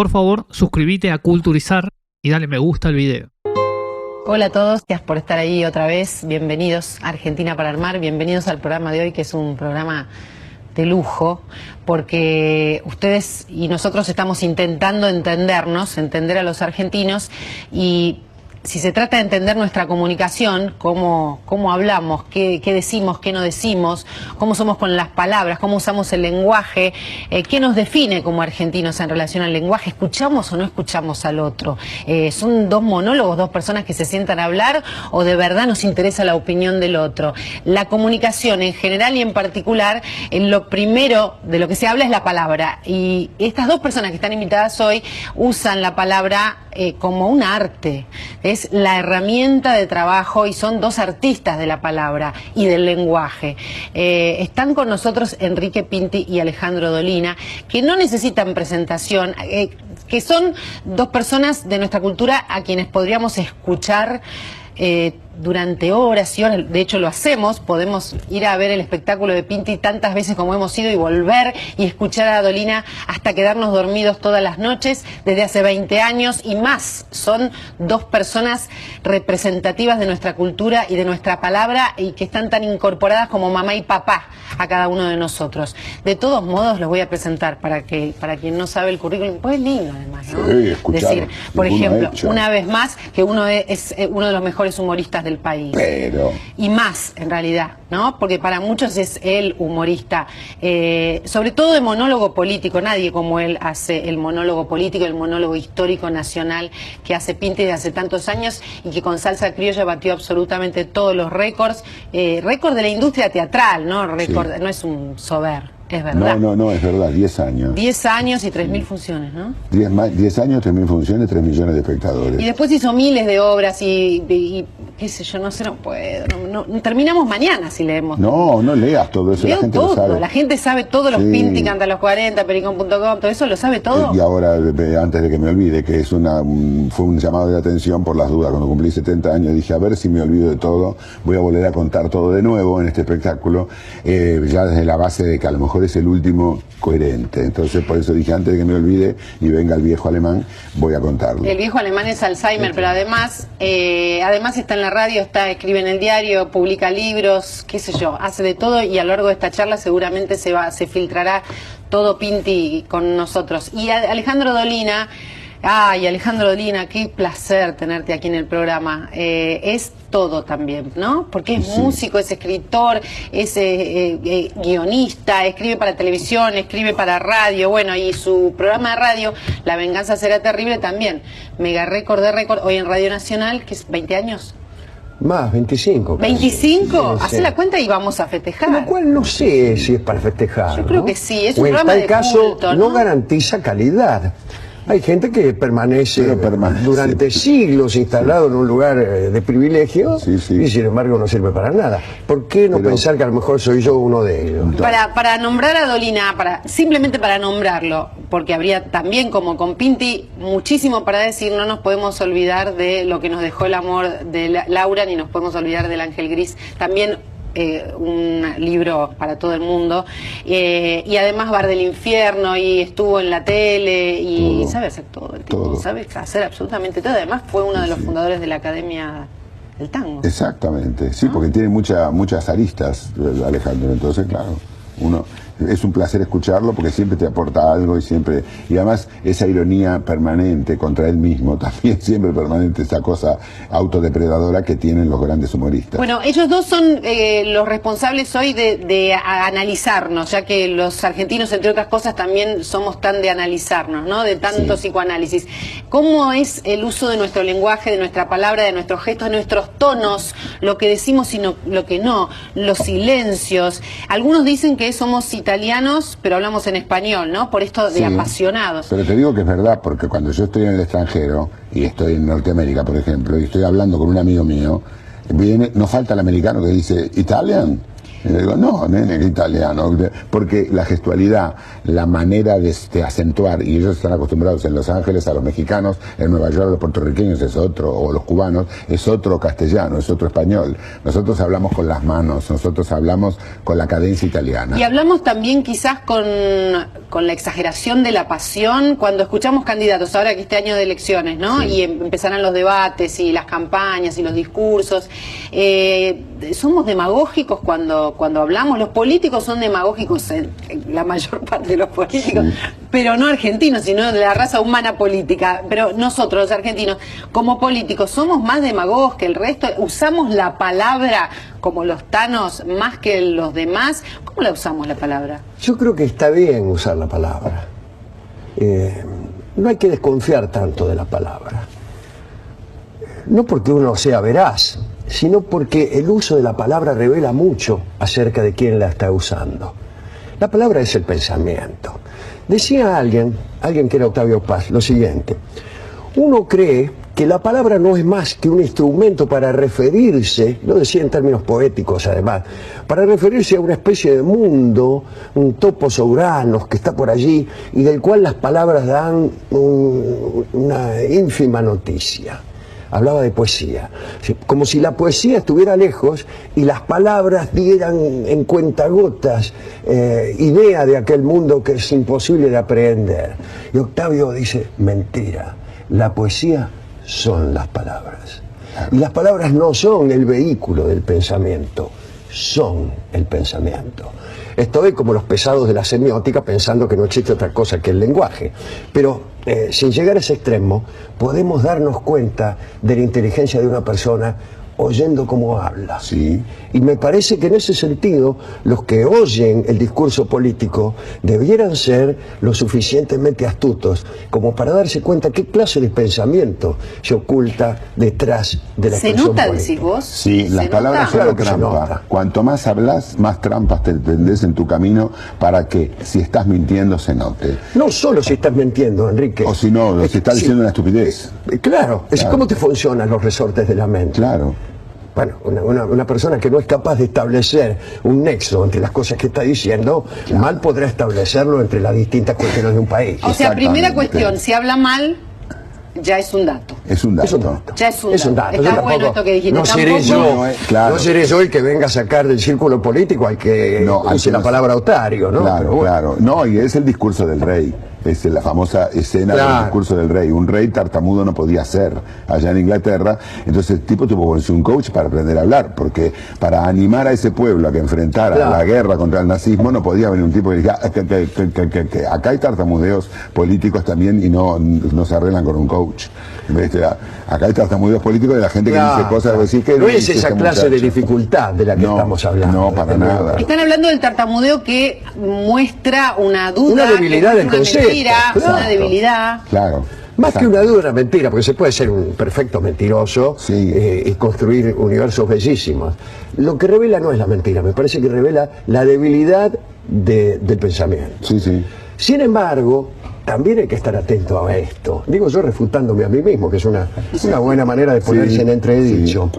por favor, suscríbete a Culturizar y dale me gusta al video. Hola a todos, gracias por estar ahí otra vez. Bienvenidos a Argentina para Armar, bienvenidos al programa de hoy, que es un programa de lujo, porque ustedes y nosotros estamos intentando entendernos, entender a los argentinos, y si se trata de entender nuestra comunicación, cómo hablamos, qué decimos, qué no decimos, cómo somos con las palabras, cómo usamos el lenguaje, qué nos define como argentinos en relación al lenguaje, escuchamos o no escuchamos al otro, son dos monólogos, dos personas que se sientan a hablar, o de verdad nos interesa la opinión del otro. La comunicación en general y en particular, en lo primero de lo que se habla es la palabra, y estas dos personas que están invitadas hoy usan la palabra como un arte, es la herramienta de trabajo, y son dos artistas de la palabra y del lenguaje. Están con nosotros Enrique Pinti y Alejandro Dolina, que no necesitan presentación, que son dos personas de nuestra cultura a quienes podríamos escuchar durante horas y horas. De hecho lo hacemos, podemos ir a ver el espectáculo de Pinti tantas veces como hemos ido y volver y escuchar a Dolina hasta quedarnos dormidos todas las noches desde hace 20 años y más. Son dos personas representativas de nuestra cultura y de nuestra palabra, y que están tan incorporadas como mamá y papá a cada uno de nosotros. De todos modos los voy a presentar para quien no sabe el currículum, pues es lindo además, ¿no? Sí, escuchar, decir, por ejemplo, una vez más, que uno es uno de los mejores humoristas del país. Pero... y más, en realidad, ¿no? Porque para muchos es el humorista, sobre todo de monólogo político. Nadie como él hace el monólogo político, el monólogo histórico nacional que hace Pinti desde hace tantos años, y que con Salsa Criolla batió absolutamente todos los récords, récord de la industria teatral, ¿no? Récord, sí. No es un sober. Es verdad. No, es verdad, 10 años. 10 años y 3.000 funciones, ¿no? 10 años, 3.000 funciones, 3 millones de espectadores. Y después hizo miles de obras y qué sé yo, no sé, no puedo. No, terminamos mañana si leemos. No leas todo eso, leo la gente todo, lo sabe. La gente sabe todo, los sí. Pinti, Canta los 40, Pericón.com, todo eso lo sabe todo. Y ahora, antes de que me olvide, que fue un llamado de atención por las dudas. Cuando cumplí 70 años dije, a ver si me olvido de todo, voy a volver a contar todo de nuevo en este espectáculo, ya desde la base de que a lo mejor es el último coherente. Entonces por eso dije, antes de que me olvide y venga el viejo alemán, voy a contarlo. El viejo alemán es Alzheimer, sí. Pero además está en la radio, escribe en el diario, publica libros, qué sé yo, hace de todo, y a lo largo de esta charla seguramente se filtrará todo Pinti con nosotros. Y Alejandro Dolina, Alejandro Dolina, qué placer tenerte aquí en el programa. Es todo también, ¿no? Porque es músico, es escritor, es guionista, escribe para televisión, escribe para radio, bueno, y su programa de radio, La Venganza Será Terrible, también. Mega récord de récord, hoy en Radio Nacional, que es 20 años. Más, 25. Casi. ¿25? Sí, Hacé la cuenta y vamos a festejar. Lo cual no sé si es para festejar. Yo creo que sí, es un programa de culto, en tal caso, no garantiza calidad. Hay gente que permanece durante siglos instalado en un lugar de privilegio, y sin embargo no sirve para nada. ¿Por qué no pensar que a lo mejor soy yo uno de ellos? Para nombrar a Dolina, simplemente para nombrarlo, porque habría también, como con Pinti, muchísimo para decir. No nos podemos olvidar de lo que nos dejó el amor de Laura, ni nos podemos olvidar del Ángel Gris. También un libro para todo el mundo, y además Bar del Infierno, y estuvo en la tele, y sabe hacer todo el tipo, sabe hacer absolutamente todo. Además fue uno de los fundadores de la Academia del Tango. Exactamente, sí, porque tiene muchas aristas, Alejandro. Entonces, claro, es un placer escucharlo porque siempre te aporta algo, y además esa ironía permanente contra él mismo, también siempre permanente, esa cosa autodepredadora que tienen los grandes humoristas. Bueno, ellos dos son los responsables hoy de analizarnos, ya que los argentinos, entre otras cosas, también somos tan de analizarnos, ¿no? De tanto psicoanálisis. ¿Cómo es el uso de nuestro lenguaje, de nuestra palabra, de nuestros gestos, de nuestros tonos, lo que decimos y lo que no, los silencios? Algunos dicen que somos italianos, pero hablamos en español, ¿no? Por esto de apasionados. Pero te digo que es verdad, porque cuando yo estoy en el extranjero, y estoy en Norteamérica, por ejemplo, y estoy hablando con un amigo mío, no falta el americano que dice, ¿Italian? Y le digo, no, nene, que italiano. Porque la gestualidad, la manera de acentuar, y ellos están acostumbrados en Los Ángeles a los mexicanos, en Nueva York a los puertorriqueños es otro, o los cubanos, es otro castellano, es otro español. Nosotros hablamos con las manos, nosotros hablamos con la cadencia italiana. Y hablamos también quizás con la exageración de la pasión cuando escuchamos candidatos, ahora que este año de elecciones, ¿no? Sí. Y empezarán los debates y las campañas y los discursos. Somos demagógicos cuando hablamos, los políticos son demagógicos, la mayor parte de los políticos, sí. Pero no argentinos, sino de la raza humana política. Pero nosotros, los argentinos, como políticos, somos más demagogos que el resto, usamos la palabra como los tanos más que los demás. ¿Cómo la usamos la palabra? Yo creo que está bien usar la palabra. No hay que desconfiar tanto de la palabra. No porque uno sea veraz, sino porque el uso de la palabra revela mucho acerca de quién la está usando. La palabra es el pensamiento. Decía alguien que era Octavio Paz, lo siguiente: uno cree que la palabra no es más que un instrumento para referirse, lo decía en términos poéticos además, para referirse a una especie de mundo, un topos Uranus que está por allí y del cual las palabras dan una ínfima noticia. Hablaba de poesía, como si la poesía estuviera lejos y las palabras dieran en cuentagotas idea de aquel mundo que es imposible de aprehender. Y Octavio dice, mentira, la poesía son las palabras. Y las palabras no son el vehículo del pensamiento, son el pensamiento. Estoy como los pesados de la semiótica pensando que no existe otra cosa que el lenguaje. Pero sin llegar a ese extremo, podemos darnos cuenta de la inteligencia de una persona oyendo cómo habla. Sí. Y me parece que en ese sentido, los que oyen el discurso político debieran ser lo suficientemente astutos como para darse cuenta qué clase de pensamiento se oculta detrás de la expresión política. ¿Se nota, decís vos? Sí, las palabras son la trampa. Cuanto más hablas, más trampas te tendés en tu camino para que, si estás mintiendo, se note. No solo si estás mintiendo, Enrique. O si no, si estás diciendo una estupidez. Claro, es cómo te funcionan los resortes de la mente. Claro. Bueno, una persona que no es capaz de establecer un nexo entre las cosas que está diciendo, claro, mal podrá establecerlo entre las distintas cuestiones de un país. O sea, primera cuestión, si habla mal, ya es un dato. Es un dato. Es un dato. Ya es un dato. Está tampoco, bueno esto que dijiste. No seré yo, claro, no seré yo el que venga a sacar del círculo político al que use la palabra otario, ¿no? Claro, bueno, claro. No, y es el discurso del rey. Es la famosa escena del discurso del rey. Un rey tartamudo no podía ser allá en Inglaterra. Entonces el tipo tuvo que ponerse un coach para aprender a hablar, porque para animar a ese pueblo a que enfrentara la guerra contra el nazismo no podía venir un tipo que dijera que acá hay tartamudeos políticos también y no se arreglan con un coach. Acá hay tartamudeos políticos de la gente que dice cosas, decir que no es esa clase de dificultad de la que estamos hablando. No, para nada. Están hablando del tartamudeo que muestra una duda, una debilidad del concepto. Una debilidad. Claro. Más que una duda, una mentira, porque se puede ser un perfecto mentiroso y construir universos bellísimos. Lo que revela no es la mentira, me parece que revela la debilidad del pensamiento. Sí, sí. Sin embargo, también hay que estar atento a esto. Digo yo refutándome a mí mismo, que es una buena manera de ponerse en entredicho.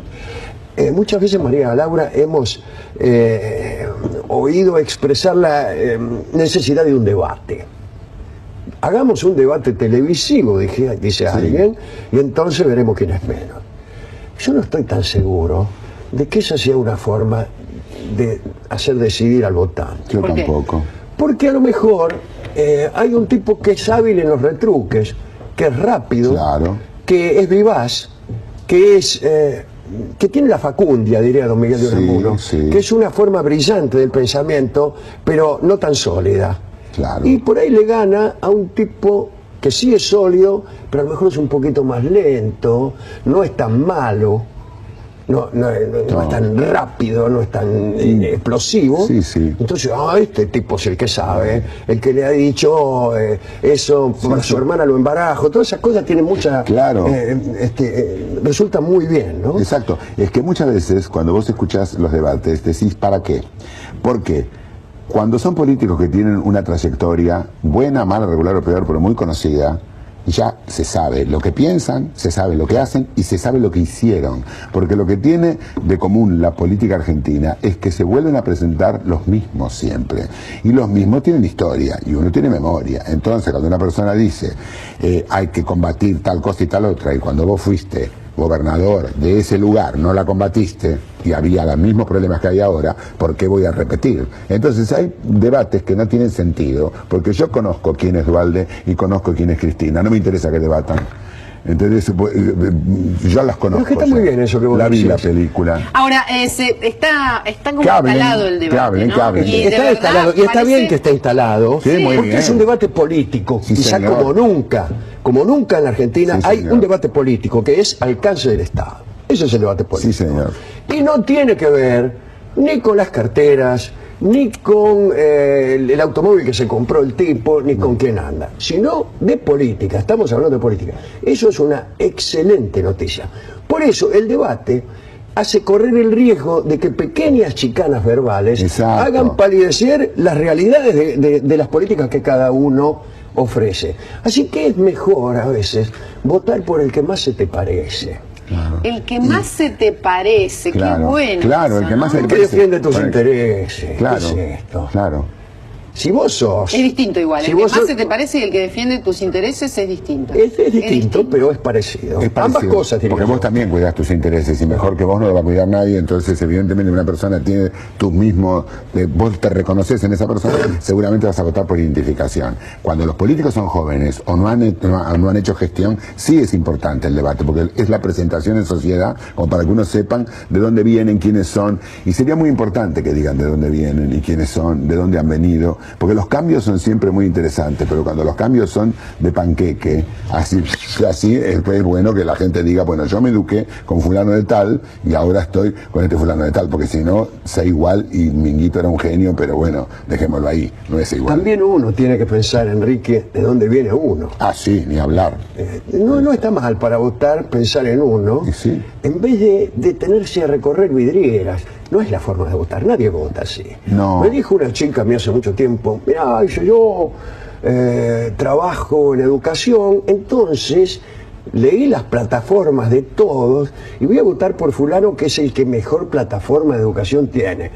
Muchas veces, María Laura, hemos oído expresar la necesidad de un debate. Hagamos un debate televisivo, dice alguien, y entonces veremos quién es menos. Yo no estoy tan seguro de que esa sea una forma de hacer decidir al votante. Yo tampoco. Porque a lo mejor hay un tipo que es hábil en los retruques, que es rápido, que es vivaz, que es que tiene la facundia, diría don Miguel de Unamuno, que es una forma brillante del pensamiento, pero no tan sólida. Claro. Y por ahí le gana a un tipo que sí es sólido, pero a lo mejor es un poquito más lento, no es tan malo, no es tan rápido, no es tan explosivo. Entonces, este tipo es el que sabe, el que le ha dicho eso, para su hermana lo embarajo, todas esas cosas tienen mucha... resulta muy bien, ¿no? Exacto. Es que muchas veces, cuando vos escuchás los debates, decís, ¿para qué? ¿Por qué? Cuando son políticos que tienen una trayectoria buena, mala, regular o peor, pero muy conocida, ya se sabe lo que piensan, se sabe lo que hacen y se sabe lo que hicieron. Porque lo que tiene de común la política argentina es que se vuelven a presentar los mismos siempre. Y los mismos tienen historia y uno tiene memoria. Entonces, cuando una persona dice hay que combatir tal cosa y tal otra, y cuando vos fuiste gobernador de ese lugar no la combatiste y había los mismos problemas que hay ahora, ¿por qué voy a repetir? Entonces hay debates que no tienen sentido, porque yo conozco quién es Duhalde y conozco quién es Cristina, no me interesa que debatan. Entonces, yo las conozco. Pero es que está muy bien eso que vos la vi decís. la película. Ahora, está como instalado el debate, ¿no? Y de está verdad instalado, y está parece- bien que esté instalado, Sí, muy porque bien. es un debate político, Sí, quizá señor. como nunca en la Argentina Sí, hay señor. un debate político que es alcance del Estado. Ese es el debate político. Sí, señor. Y no tiene que ver ni con las carteras, ni con el automóvil que se compró el tipo, ni con quién anda, sino de política. Estamos hablando de política. Eso es una excelente noticia. Por eso el debate hace correr el riesgo de que pequeñas chicanas verbales Exacto. hagan palidecer las realidades de las políticas que cada uno ofrece. Así que es mejor a veces votar por el que más se te parece. Claro. El que más se te parece, Claro, qué bueno. claro, el que más se El te que defiende tus Bueno, intereses. Claro, ¿Qué es esto? claro. Si vos sos... Es distinto igual. Si El que vos más sos- se te parece y el que defiende tus intereses es distinto. Es distinto, pero es parecido. Es parecido, Ambas cosas tienen porque que vos ser. también cuidás tus intereses y mejor que vos no lo va a cuidar nadie, entonces evidentemente una persona tiene tus mismos, vos te reconoces en esa persona, seguramente vas a votar por identificación. Cuando los políticos son jóvenes o no han hecho gestión, sí es importante el debate, porque es la presentación en sociedad, como para que uno sepan de dónde vienen, quiénes son, y sería muy importante que digan de dónde vienen y quiénes son, de dónde han venido, porque los cambios son siempre muy interesantes, pero cuando los cambios son de panqueque, así es bueno que la gente diga, bueno, yo me eduqué con fulano de tal y ahora estoy con este fulano de tal, porque si no, sé igual y Minguito era un genio, pero bueno, dejémoslo ahí, no es igual. También uno tiene que pensar, Enrique, de dónde viene uno. Ah, sí, ni hablar. No está mal para votar pensar en uno, Y sí. en vez de detenerse a recorrer vidrieras. No es la forma de votar, nadie vota así. No. Me dijo una chica a mí hace mucho tiempo, mirá, dice, yo trabajo en educación, entonces leí las plataformas de todos y voy a votar por fulano que es el que mejor plataforma de educación tiene.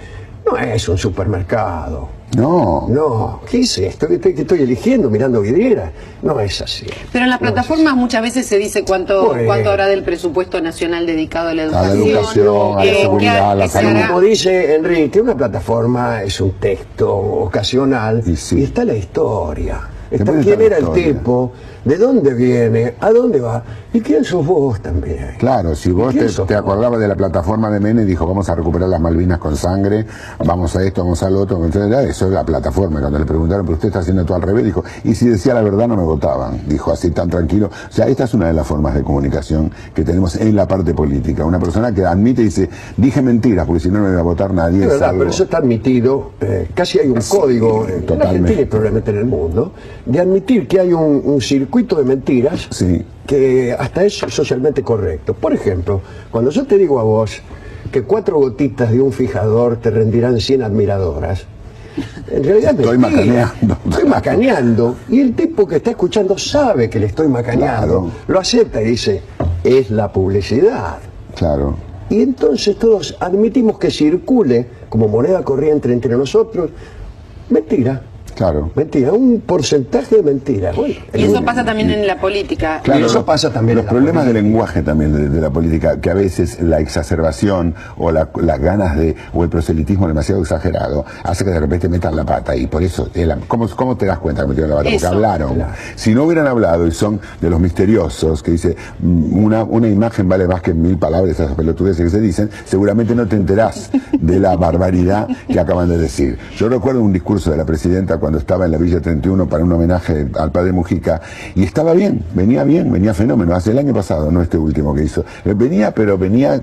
No es un supermercado. No. No, ¿qué es esto? ¿Qué estoy eligiendo mirando vidrieras? No es así. Pero en las No es plataformas muchas veces se dice cuánto Bueno. habrá del presupuesto nacional dedicado a la A la educación. educación, a la seguridad, a la que se salud. hará- Como dice Enrique, una plataforma es un texto ocasional Y sí. y está la historia. Está Después quién está la era el historia. tipo, de dónde viene, a dónde va y quién sos vos también. Claro, si vos ¿Quién te sos vos? acordabas de la plataforma de Menem, dijo, vamos a recuperar las Malvinas con sangre, vamos a esto, vamos al otro, entonces era eso es la plataforma. Cuando le preguntaron, pero usted está haciendo todo al revés, dijo, y si decía la verdad no me votaban, dijo así tan tranquilo. O sea, esta es una de las formas de comunicación que tenemos en la parte política. Una persona que admite y dice, dije mentiras, porque si no no me va a votar nadie. Es verdad, algo- pero eso está admitido, casi hay un código en totalmente. Argentina y probablemente en el mundo, de admitir que hay un circuito de mentiras Sí. que hasta es socialmente correcto. Por ejemplo, cuando yo te digo a vos que 4 gotitas de un fijador te rendirán 100 admiradoras, en realidad es Estoy mentira. macaneando. Estoy macaneando. Y el tipo que está escuchando sabe que le estoy macaneando, Claro. lo acepta y dice, es la publicidad. Claro. Y entonces todos admitimos que circule como moneda corriente entre nosotros mentira. Claro. Mentira, un porcentaje de mentira. Bueno, Y eso pasa también en la política. Claro, Y eso pasa también los en la problemas de política. lenguaje también de la política, que a veces la exacerbación o las ganas de, o el proselitismo demasiado exagerado, hace que de repente metan la pata y por eso, ¿cómo te das cuenta que metieron la pata? Porque Eso. hablaron. Claro. Si no hubieran hablado y son de los misteriosos, que dice, una imagen vale más que 1000 palabras, esas pelotudeces que se dicen, seguramente no te enterás de la barbaridad que acaban de decir. Yo recuerdo un discurso de la presidenta cuando estaba en la Villa 31 para un homenaje al padre Mujica, y estaba bien, venía fenómeno, hace el año pasado, no este último que hizo, venía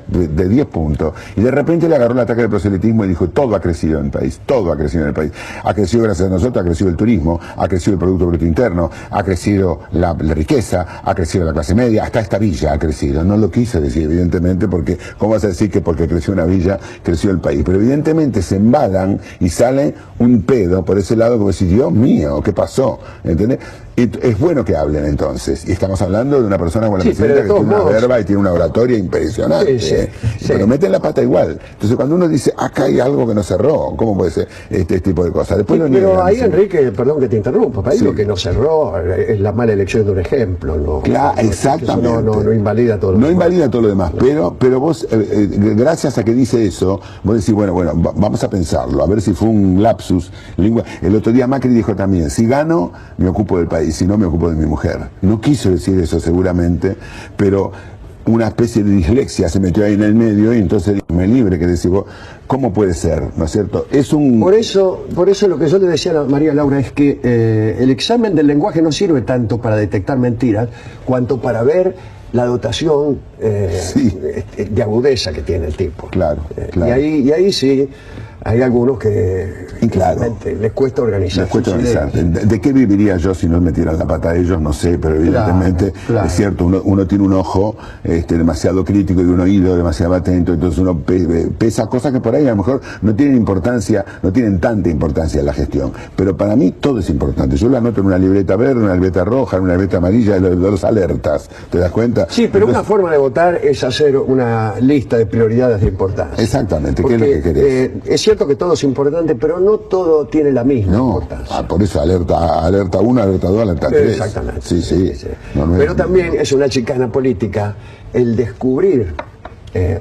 de 10 puntos, y de repente le agarró el ataque del proselitismo y dijo, todo ha crecido en el país, todo ha crecido en el país, ha crecido gracias a nosotros, ha crecido el turismo, ha crecido el Producto Bruto Interno, ha crecido la riqueza, ha crecido la clase media, hasta esta villa ha crecido, no lo quise decir evidentemente, porque ¿cómo vas a decir que porque creció una villa, creció el país? Pero evidentemente se embalan y sale un pedo por ese lado, como decir, Dios mío, ¿qué pasó? ¿Entendés? Es bueno que hablen entonces, y estamos hablando de una persona como la Sí, presidenta pero que de tiene todos una modos. verba y tiene una oratoria impresionante, Sí. pero meten la pata igual. Entonces cuando uno dice, acá hay algo que no cerró, ¿cómo puede ser este tipo de cosas? Después lo Pero niegan, ahí, sí. Enrique, perdón que te interrumpa, ahí Sí. lo que no cerró es la mala elección de un ejemplo, ¿no? Claro, Eso exactamente. no invalida todo lo No demás. invalida todo lo demás, pero vos, gracias a que dice eso, vos decís, bueno, vamos a pensarlo, a ver si fue un lapsus lingua. El otro día Macri dijo también, si gano, me ocupo del país, si no, me ocupo de mi mujer. No quiso decir eso seguramente, pero una especie de dislexia se metió ahí en el medio y entonces me libre que decís vos, ¿cómo puede ser? ¿No es cierto? Es un... Por eso lo que yo le decía a María Laura es que el examen del lenguaje no sirve tanto para detectar mentiras, cuanto para ver la dotación de agudeza que tiene el tipo. Claro, claro. Y ahí sí, hay algunos que claro, les cuesta organizar. Les cuesta organizar. ¿De qué viviría yo si no me tiran la pata a ellos? No sé, pero evidentemente claro. es cierto, uno tiene un ojo demasiado crítico y un oído demasiado atento, entonces uno pesa cosas que por ahí a lo mejor no tienen importancia, no tienen tanta importancia en la gestión. Pero para mí todo es importante. Yo lo anoto en una libreta verde, una libreta roja, en una libreta amarilla, los alertas. ¿Te das cuenta? Sí, pero entonces, una forma de votar es hacer una lista de prioridades de importancia. Exactamente, porque, ¿qué es lo que querés? Es cierto que todo es importante, pero no todo tiene la misma importancia. Por eso alerta 1, alerta 2, alerta 3. Exactamente. Sí. No, pero también es una chicana política el descubrir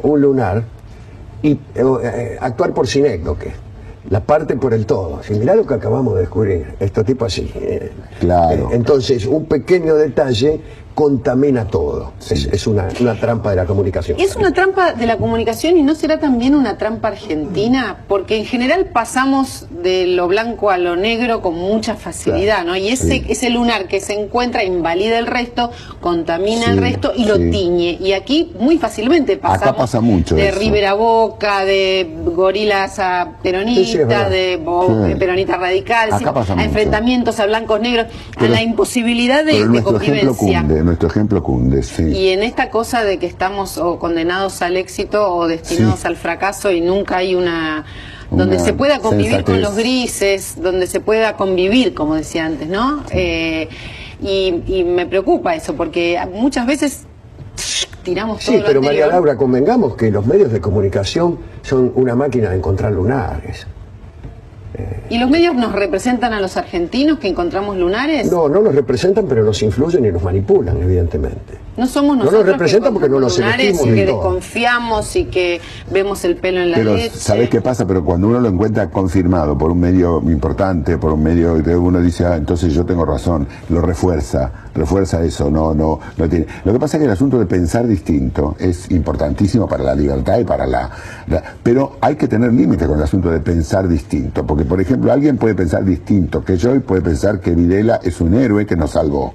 un lunar y actuar por sinécdoque. La parte por el todo. Si mirá lo que acabamos de descubrir, esto tipo así. Claro. Entonces, un pequeño detalle contamina todo. Sí. Es una trampa de la comunicación. Es una trampa de la comunicación y no será también una trampa argentina, porque en general pasamos de lo blanco a lo negro con mucha facilidad, ¿no? Y ese lunar que se encuentra invalida el resto, contamina el resto y lo tiñe. Y aquí muy fácilmente pasamos acá pasa mucho de eso. Rivera a Boca, de gorilas a peronistas, de peronistas radicales, a enfrentamientos a blancos negros, a la imposibilidad de convivencia. Nuestro ejemplo cunde, sí. Y en esta cosa de que estamos o condenados al éxito o destinados al fracaso y nunca hay donde se pueda convivir con los grises, donde se pueda convivir, como decía antes, ¿no? Y me preocupa eso, porque muchas veces tiramos todo Sí, pero lo María anterior. Laura, convengamos que los medios de comunicación son una máquina de encontrar lunares. ¿Y los medios nos representan a los argentinos que encontramos lunares? No nos representan, pero nos influyen y nos manipulan, evidentemente. No somos No nosotros nos representan porque no nos lunares elegimos y que de todo. desconfiamos y que vemos el pelo en la Pero leche. ¿sabés qué pasa? Pero cuando uno lo encuentra confirmado por un medio importante, por un medio que uno dice, entonces yo tengo razón, lo refuerza eso, no tiene. Lo que pasa es que el asunto de pensar distinto es importantísimo para la libertad y para pero hay que tener límite con el asunto de pensar distinto, porque por ejemplo alguien puede pensar distinto que yo y puede pensar que Videla es un héroe que nos salvó.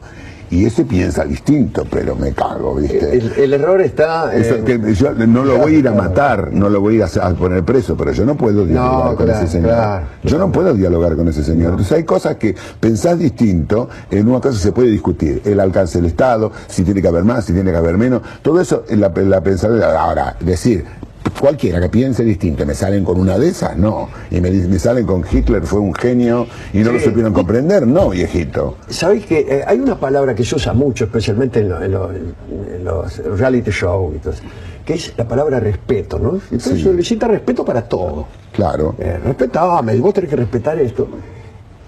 Y ese piensa distinto, pero me cago, ¿viste? El error está... Que yo no lo voy a ir a matar, no lo voy a ir a poner preso, pero yo no puedo dialogar con ese señor. Yo no puedo dialogar con ese señor. Entonces hay cosas que pensás distinto, en una cosa se puede discutir. El alcance del Estado, si tiene que haber más, si tiene que haber menos. Todo eso en la pensar. Ahora, decir... Cualquiera que piense distinto, ¿me salen con una de esas? No. Y me salen con Hitler fue un genio y no lo supieron comprender, no, viejito. ¿Sabéis que hay una palabra que se usa mucho, especialmente en los reality shows, que es la palabra respeto, ¿no? Entonces se necesita respeto para todo. Claro. Respetame, vos tenés que respetar esto.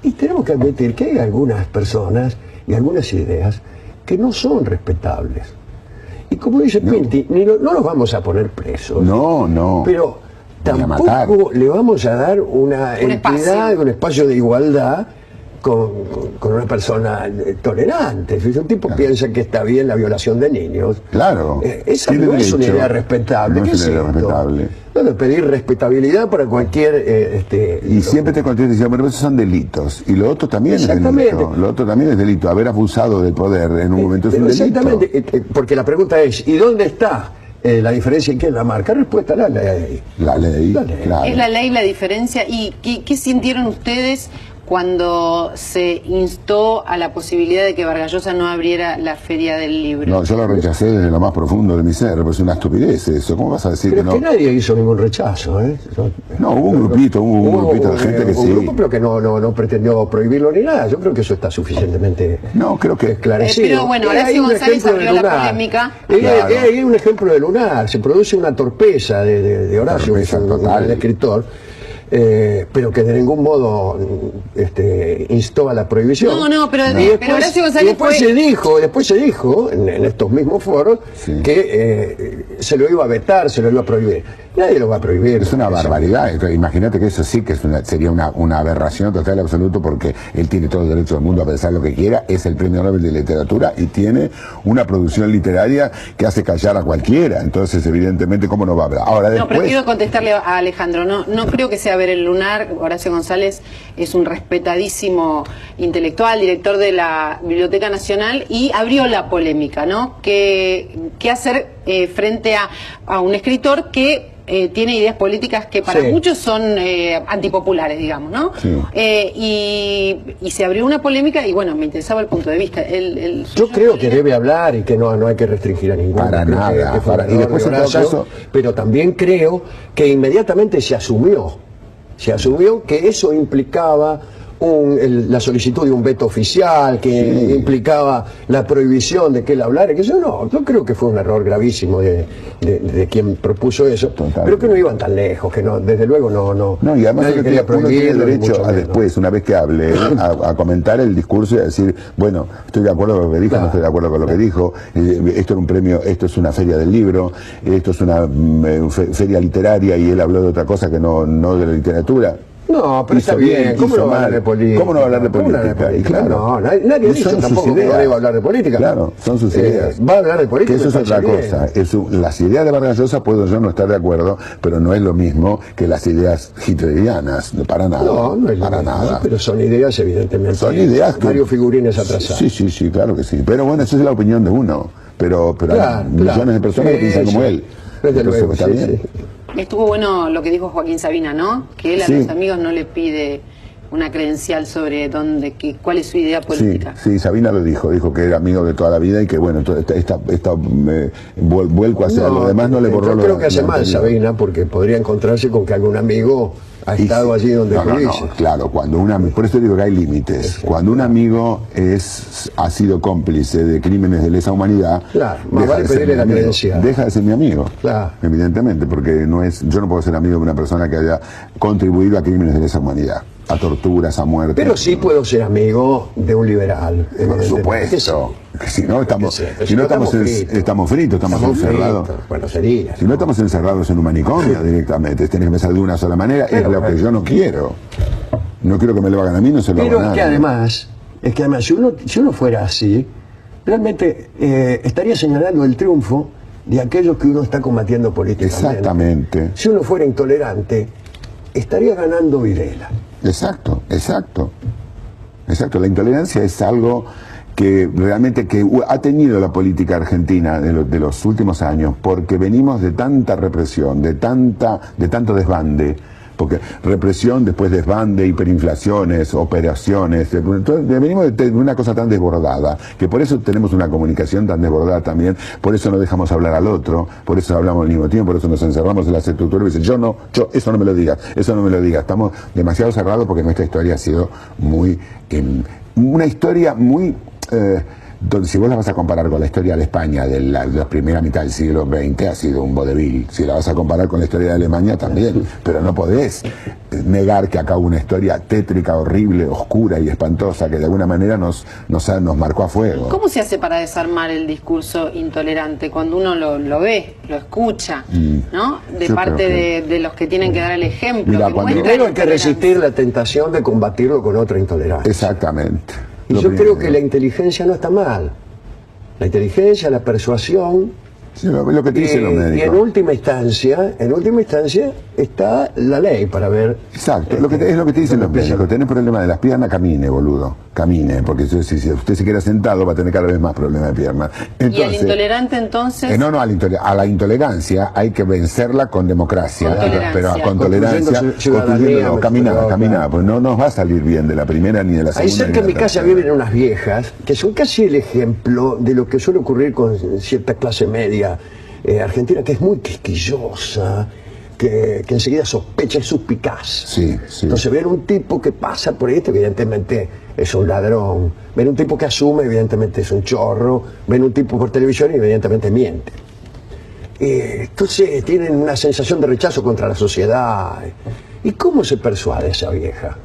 Y tenemos que admitir que hay algunas personas y algunas ideas que no son respetables. Y como dice Pinti, no los vamos a poner presos. No. Pero tampoco le vamos a dar una entidad, un espacio de igualdad con una persona tolerante. Si un tipo piensa que está bien la violación de niños, claro, esa no es una idea respetable. No es una idea respetable. No de pedir respetabilidad para cualquier... y siempre te contestan diciendo, bueno, esos son delitos. Y lo otro también es delito. Lo otro también es delito. Haber abusado del poder en un momento es un delito. Exactamente, porque la pregunta es, ¿y dónde está la diferencia en qué la marca? Respuesta, la ley. La ley, claro. Es la ley la diferencia. ¿Y qué sintieron ustedes cuando se instó a la posibilidad de que Vargas Llosa no abriera la Feria del Libro? No, yo lo rechacé desde lo más profundo de mi ser, pues es una estupidez eso. ¿Cómo vas a decir pero que no? Es que nadie hizo ningún rechazo, ¿eh? No, hubo un grupito de gente que sí. Un grupo, pero que no pretendió prohibirlo ni nada. Yo creo que eso está suficientemente creo que esclarecido. Pero bueno, Horacio González abrió la polémica. Hay un ejemplo de Lunar. Se produce una torpeza de Horacio, que es un gran escritor. Pero que de ningún modo instó a la prohibición. Pero Horacio González después se dijo en estos mismos foros que se lo iba a vetar, se lo iba a prohibir. Nadie lo va a prohibir. Es una barbaridad. Imagínate que eso sí que sería una aberración total y absoluta, porque él tiene todo el derecho del mundo a pensar lo que quiera, es el Premio Nobel de Literatura y tiene una producción literaria que hace callar a cualquiera. Entonces, evidentemente, ¿cómo no va a hablar? Ahora, después... pero quiero contestarle a Alejandro. No creo que sea ver el Lunar. Horacio González es un respetadísimo intelectual, director de la Biblioteca Nacional, y abrió la polémica, ¿no? ¿Qué hacer frente a un escritor que tiene ideas políticas que para muchos son antipopulares, digamos, ¿no? Sí. Y se abrió una polémica y bueno, me interesaba el punto de vista. Yo creo que debe hablar y que no hay que restringir a ninguno. Para nada. Y después en todo caso... Pero también creo que inmediatamente se asumió que eso implicaba la solicitud de un veto oficial, que implicaba la prohibición de que él hablara, que yo creo que fue un error gravísimo de quien propuso eso. Total. Pero que no iban tan lejos, que desde luego no y además nadie quería uno tiene prohibirlo, derecho a después, una vez que hable, a comentar el discurso y a decir, bueno, estoy de acuerdo con lo que dijo, no estoy de acuerdo con lo que dijo, esto era un premio, esto es una feria del libro, esto es una feria literaria y él habló de otra cosa que no de la literatura. No, pero está bien. ¿Cómo no va a hablar de política? ¿Cómo no va a hablar de política? Y claro, nadie dice tampoco que no deba hablar de política. Claro, son sus ideas. Va a hablar de política. Que eso es otra cosa. Las ideas de Vargas Llosa puedo yo no estar de acuerdo, pero no es lo mismo que las ideas hitlerianas. Para nada. No es para nada. Pero son ideas, evidentemente. Son ideas que... Varios figurines atrasados. Sí, claro que sí. Pero bueno, esa es la opinión de uno. Pero hay millones de personas que piensan como él. Desde luego, está bien. Estuvo bueno lo que dijo Joaquín Sabina, ¿no? Que él a los amigos no le pide una credencial sobre cuál es su idea política. Sí, Sabina lo dijo que era amigo de toda la vida y que bueno, vuelco a hacer lo demás, no le borró. Yo creo que hace mal Sabina, porque podría encontrarse con que algún amigo ha estado allí donde dice. Claro, por eso digo que hay límites. Cuando un amigo ha sido cómplice de crímenes de lesa humanidad, más vale pedirle la credencial. Deja de ser mi amigo, claro. Evidentemente, porque yo no puedo ser amigo de una persona que haya contribuido a crímenes de lesa humanidad, a torturas, a muerte. Pero sí puedo ser amigo de un liberal. Por supuesto. Si no estamos fritos, estamos encerrados. Bueno, sería. Si no estamos encerrados en un manicomio directamente, tenés que pensar de una sola manera, es lo que yo no quiero. No quiero que me lo hagan a mí, no se lo hagan a nadie. Pero es que además, si uno fuera así, realmente estaría señalando el triunfo de aquellos que uno está combatiendo políticamente. Exactamente. Si uno fuera intolerante, estaría ganando Videla. Exacto. La intolerancia es algo que realmente ha tenido la política argentina de los últimos años, porque venimos de tanta represión, de tanto desbande, porque represión, después desbande, hiperinflaciones, operaciones, venimos de una cosa tan desbordada, que por eso tenemos una comunicación tan desbordada también, por eso no dejamos hablar al otro, por eso hablamos al mismo tiempo, por eso nos encerramos en las estructuras y dicen, eso no me lo digas, estamos demasiado cerrados porque nuestra historia ha sido una historia muy... si vos la vas a comparar con la historia de España de la primera mitad del siglo XX, ha sido un vodevil. Si la vas a comparar con la historia de Alemania, también. Pero no podés negar que acá hubo una historia tétrica, horrible, oscura y espantosa que de alguna manera nos marcó a fuego. ¿Cómo se hace para desarmar el discurso intolerante cuando uno lo ve, lo escucha, ¿no? De parte de los que tienen que dar el ejemplo. Mira, primero hay que resistir la tentación de combatirlo con otra intolerancia. Exactamente. Y yo creo que la inteligencia no está mal. La inteligencia, la persuasión, Sí, lo que te dicen los médicos. Y en última instancia está la ley para ver. Exacto, es lo que te dicen los médicos. Tenés problema de las piernas, camine, boludo. Camine, porque si usted se queda sentado va a tener cada vez más problemas de piernas. Entonces, ¿y al intolerante entonces? No, a la intolerancia hay que vencerla con democracia. Pero con tolerancia, caminá, pues no nos va a salir bien de la primera ni de la segunda. Ahí cerca de mi casa viven unas viejas que son casi el ejemplo de lo que suele ocurrir con cierta clase media argentina, que es muy quisquillosa, que enseguida sospecha, es suspicaz. Sí. Entonces ven un tipo que pasa por esto, evidentemente es un ladrón. Ven un tipo que asume, evidentemente es un chorro. Ven un tipo por televisión y evidentemente miente. Entonces tienen una sensación de rechazo contra la sociedad. ¿Y cómo se persuade esa vieja?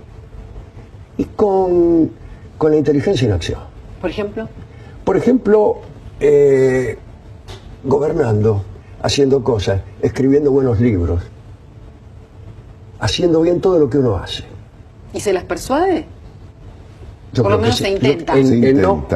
Y con la inteligencia en acción. ¿Por ejemplo? Por ejemplo, gobernando, haciendo cosas, escribiendo buenos libros, haciendo bien todo lo que uno hace. ¿Y se las persuade? Por lo menos se intenta.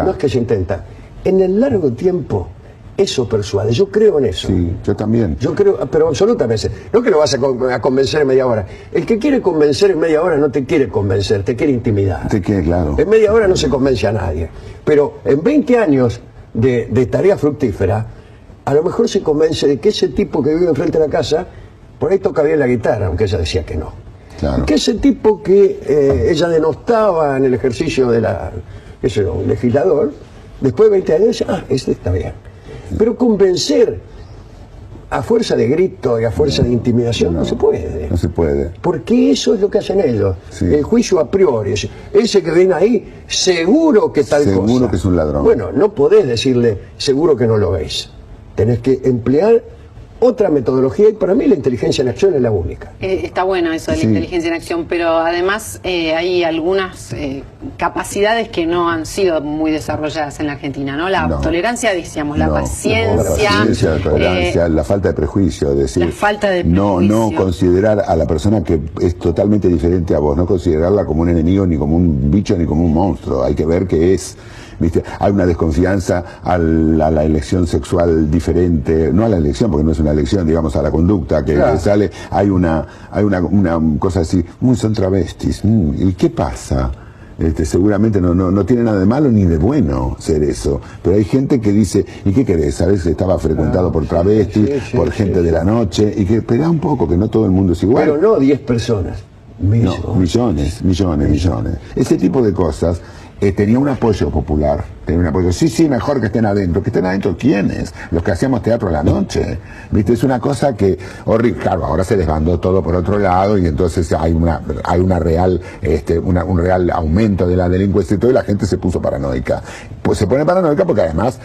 No es que se intenta. En el largo tiempo, eso persuade. Yo creo en eso. Sí, yo también. Yo creo, pero absolutamente. No que lo vas a convencer en media hora. El que quiere convencer en media hora no te quiere convencer, te quiere intimidar. Claro. En media hora no se convence a nadie. Pero en 20 años de tarea fructífera, a lo mejor se convence de que ese tipo que vive enfrente de la casa, por ahí toca bien la guitarra, aunque ella decía que no. Claro. Que ese tipo que ella denostaba en el ejercicio de un legislador, después de 20 años dice, este está bien. Pero convencer a fuerza de grito y a fuerza de intimidación no se puede. No se puede. Porque eso es lo que hacen ellos. Sí. El juicio a priori. Ese que ven ahí, seguro que tal cosa. Seguro que es un ladrón. Bueno, no podés decirle, seguro que no lo veis. Tenés que emplear otra metodología y para mí la inteligencia en acción es la única. Está bueno eso de la inteligencia en acción, pero además hay algunas capacidades que no han sido muy desarrolladas en la Argentina, ¿no? La tolerancia, decíamos, la paciencia. La tolerancia, la falta de prejuicio, es decir, la falta de prejuicio. No considerar a la persona que es totalmente diferente a vos, no considerarla como un enemigo, ni como un bicho, ni como un monstruo. Hay que ver que es... ¿Viste? Hay una desconfianza a la elección sexual diferente, no a la elección, porque no es una elección, digamos, a la conducta que sale. Hay una cosa así, son travestis. ¿Y qué pasa? Seguramente no tiene nada de malo ni de bueno ser eso, pero hay gente que dice, ¿y qué querés? A veces estaba frecuentado por travestis, por gente de la noche, y que espera un poco, que no todo el mundo es igual. Pero no 10 personas, millones. Ese tipo de cosas tenía un apoyo popular, sí, mejor que estén adentro. ¿Que estén adentro quiénes? Los que hacíamos teatro a la noche, ¿viste? Es una cosa que, claro, ahora se desbandó todo por otro lado y entonces hay un real aumento de la delincuencia y todo, y la gente se puso paranoica. Pues se pone paranoica porque además...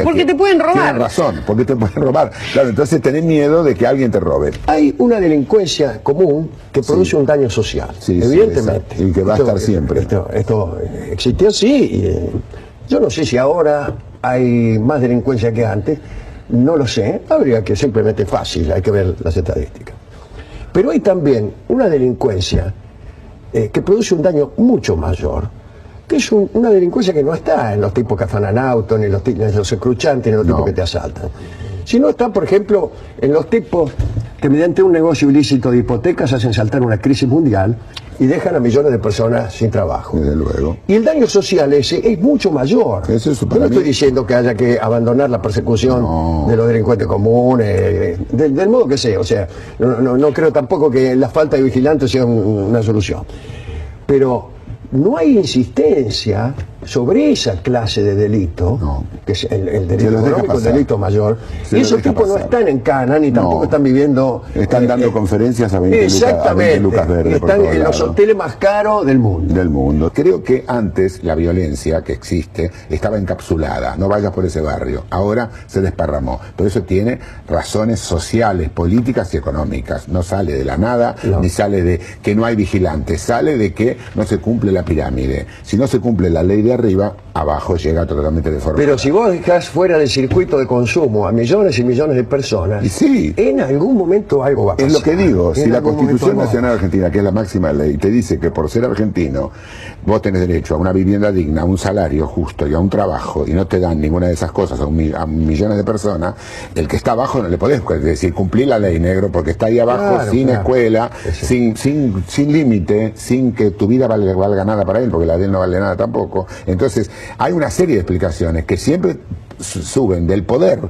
porque te pueden robar. Tienen razón, porque te pueden robar. Claro, entonces tenés miedo de que alguien te robe. Hay una delincuencia común que produce un daño social, evidentemente. Y que va a estar siempre. Esto existió, sí. Yo no sé si ahora hay más delincuencia que antes, no lo sé. Habría que simplemente fácil, hay que ver las estadísticas. Pero hay también una delincuencia que produce un daño mucho mayor, que es una delincuencia que no está en los tipos que afanan autos, ni en los escruchantes, ni en los tipos que te asaltan. Sino está, por ejemplo, en los tipos que mediante un negocio ilícito de hipotecas hacen saltar una crisis mundial y dejan a millones de personas sin trabajo. Desde luego. Y el daño social ese es mucho mayor. Yo no estoy diciendo que haya que abandonar la persecución de los delincuentes comunes, del modo que sea. O sea, no creo tampoco que la falta de vigilantes sea una solución. Pero no hay insistencia sobre esa clase de delito, que es el delito económico, el delito mayor, y esos tipos no están en cana ni tampoco están viviendo... Están dando conferencias a 20 lucas verdes. Están en los hoteles más caros del mundo. Creo que antes la violencia que existe estaba encapsulada, no vayas por ese barrio, ahora se desparramó, pero eso tiene razones sociales, políticas y económicas, no sale de la nada, ni sale de que no hay vigilantes, sale de que no se cumple la pirámide. Si no se cumple la ley de arriba, abajo llega totalmente deformado. Pero si vos dejás fuera del circuito de consumo a millones y millones de personas, y sí, en algún momento algo va a pasar. Es lo que digo, si la Constitución Nacional Nacional Argentina, que es la máxima ley, te dice que por ser argentino vos tenés derecho a una vivienda digna, a un salario justo y a un trabajo, y no te dan ninguna de esas cosas a millones de personas, el que está abajo no le podés decir cumplir la ley, negro, porque está ahí abajo, claro, sin escuela, sin límite, sin que tu vida valga nada para él, porque la de él no vale nada tampoco. Entonces hay una serie de explicaciones que siempre suben del poder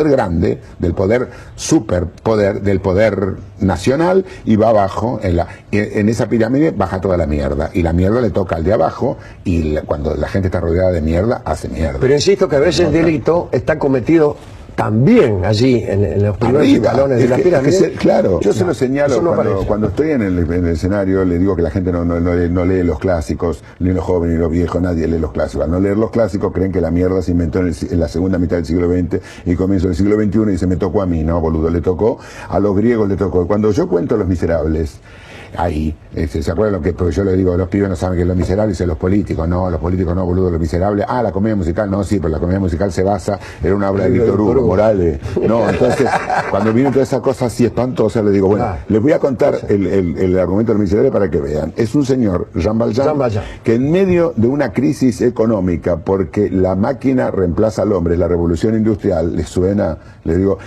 grande, del poder superpoder, del poder nacional, y va abajo, en esa pirámide baja toda la mierda, y la mierda le toca al de abajo, y cuando la gente está rodeada de mierda, hace mierda. Pero insisto que a veces el delito está cometido también allí en los primeros escalones de la pirámide. Claro, yo se lo señalo cuando estoy en el escenario, le digo que la gente no lee los clásicos, ni los jóvenes ni los viejos, nadie lee los clásicos. Al no leer los clásicos creen que la mierda se inventó en la segunda mitad del siglo XX y comienzo del siglo XXI, y dice, me tocó a mí, no, boludo, le tocó a los griegos, le tocó. Cuando yo cuento Los Miserables, ahí, ¿se acuerdan lo que? Porque yo le digo, los pibes no saben que es Los Miserables, y los políticos no, boludo, Los Miserables, la comedia musical, no, sí, pero la comedia musical se basa en una obra de Víctor Hugo Morales, no, entonces, cuando vienen todas esas cosas así espantosas, le digo, bueno, les voy a contar el argumento de Los Miserables para que vean. Es un señor, Jean Valjean, que en medio de una crisis económica, porque la máquina reemplaza al hombre, la revolución industrial, les suena, les digo,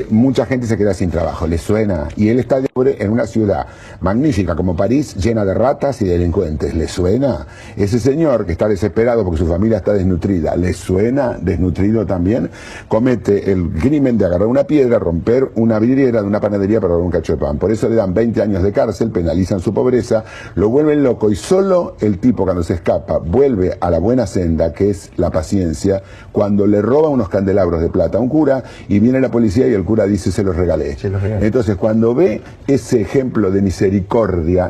mucha gente se queda sin trabajo, les suena, y él está en una ciudad magnífica como París, llena de ratas y delincuentes. ¿Le suena? Ese señor que está desesperado porque su familia está desnutrida, ¿le suena? Desnutrido también, comete el crimen de agarrar una piedra, romper una vidriera de una panadería para dar un cacho de pan. Por eso le dan 20 años de cárcel, penalizan su pobreza, lo vuelven loco, y solo el tipo, cuando se escapa, vuelve a la buena senda, que es la paciencia, cuando le roba unos candelabros de plata a un cura, y viene la policía y el cura dice, se los regalé. Entonces, cuando ve ese ejemplo de misericordia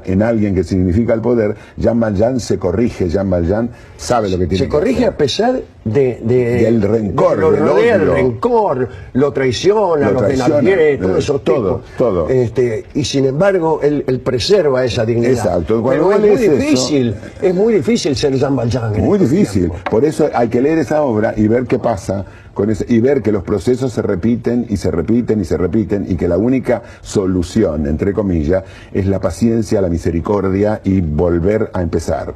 en alguien que significa el poder, Jean Valjean se corrige, Jean Valjean sabe lo que tiene que hacer. Se corrige a pesar del rencor, lo rodea el rencor, lo traiciona, lo Thenardier, todo eso, todo. Y sin embargo, él preserva esa dignidad. Exacto. Pero es muy difícil ser Jean Valjean. Muy difícil. Por eso hay que leer esa obra y ver qué pasa y ver que los procesos se repiten y se repiten y se repiten, y que la única solución, entre comillas, es la paciencia, la misericordia y volver a empezar.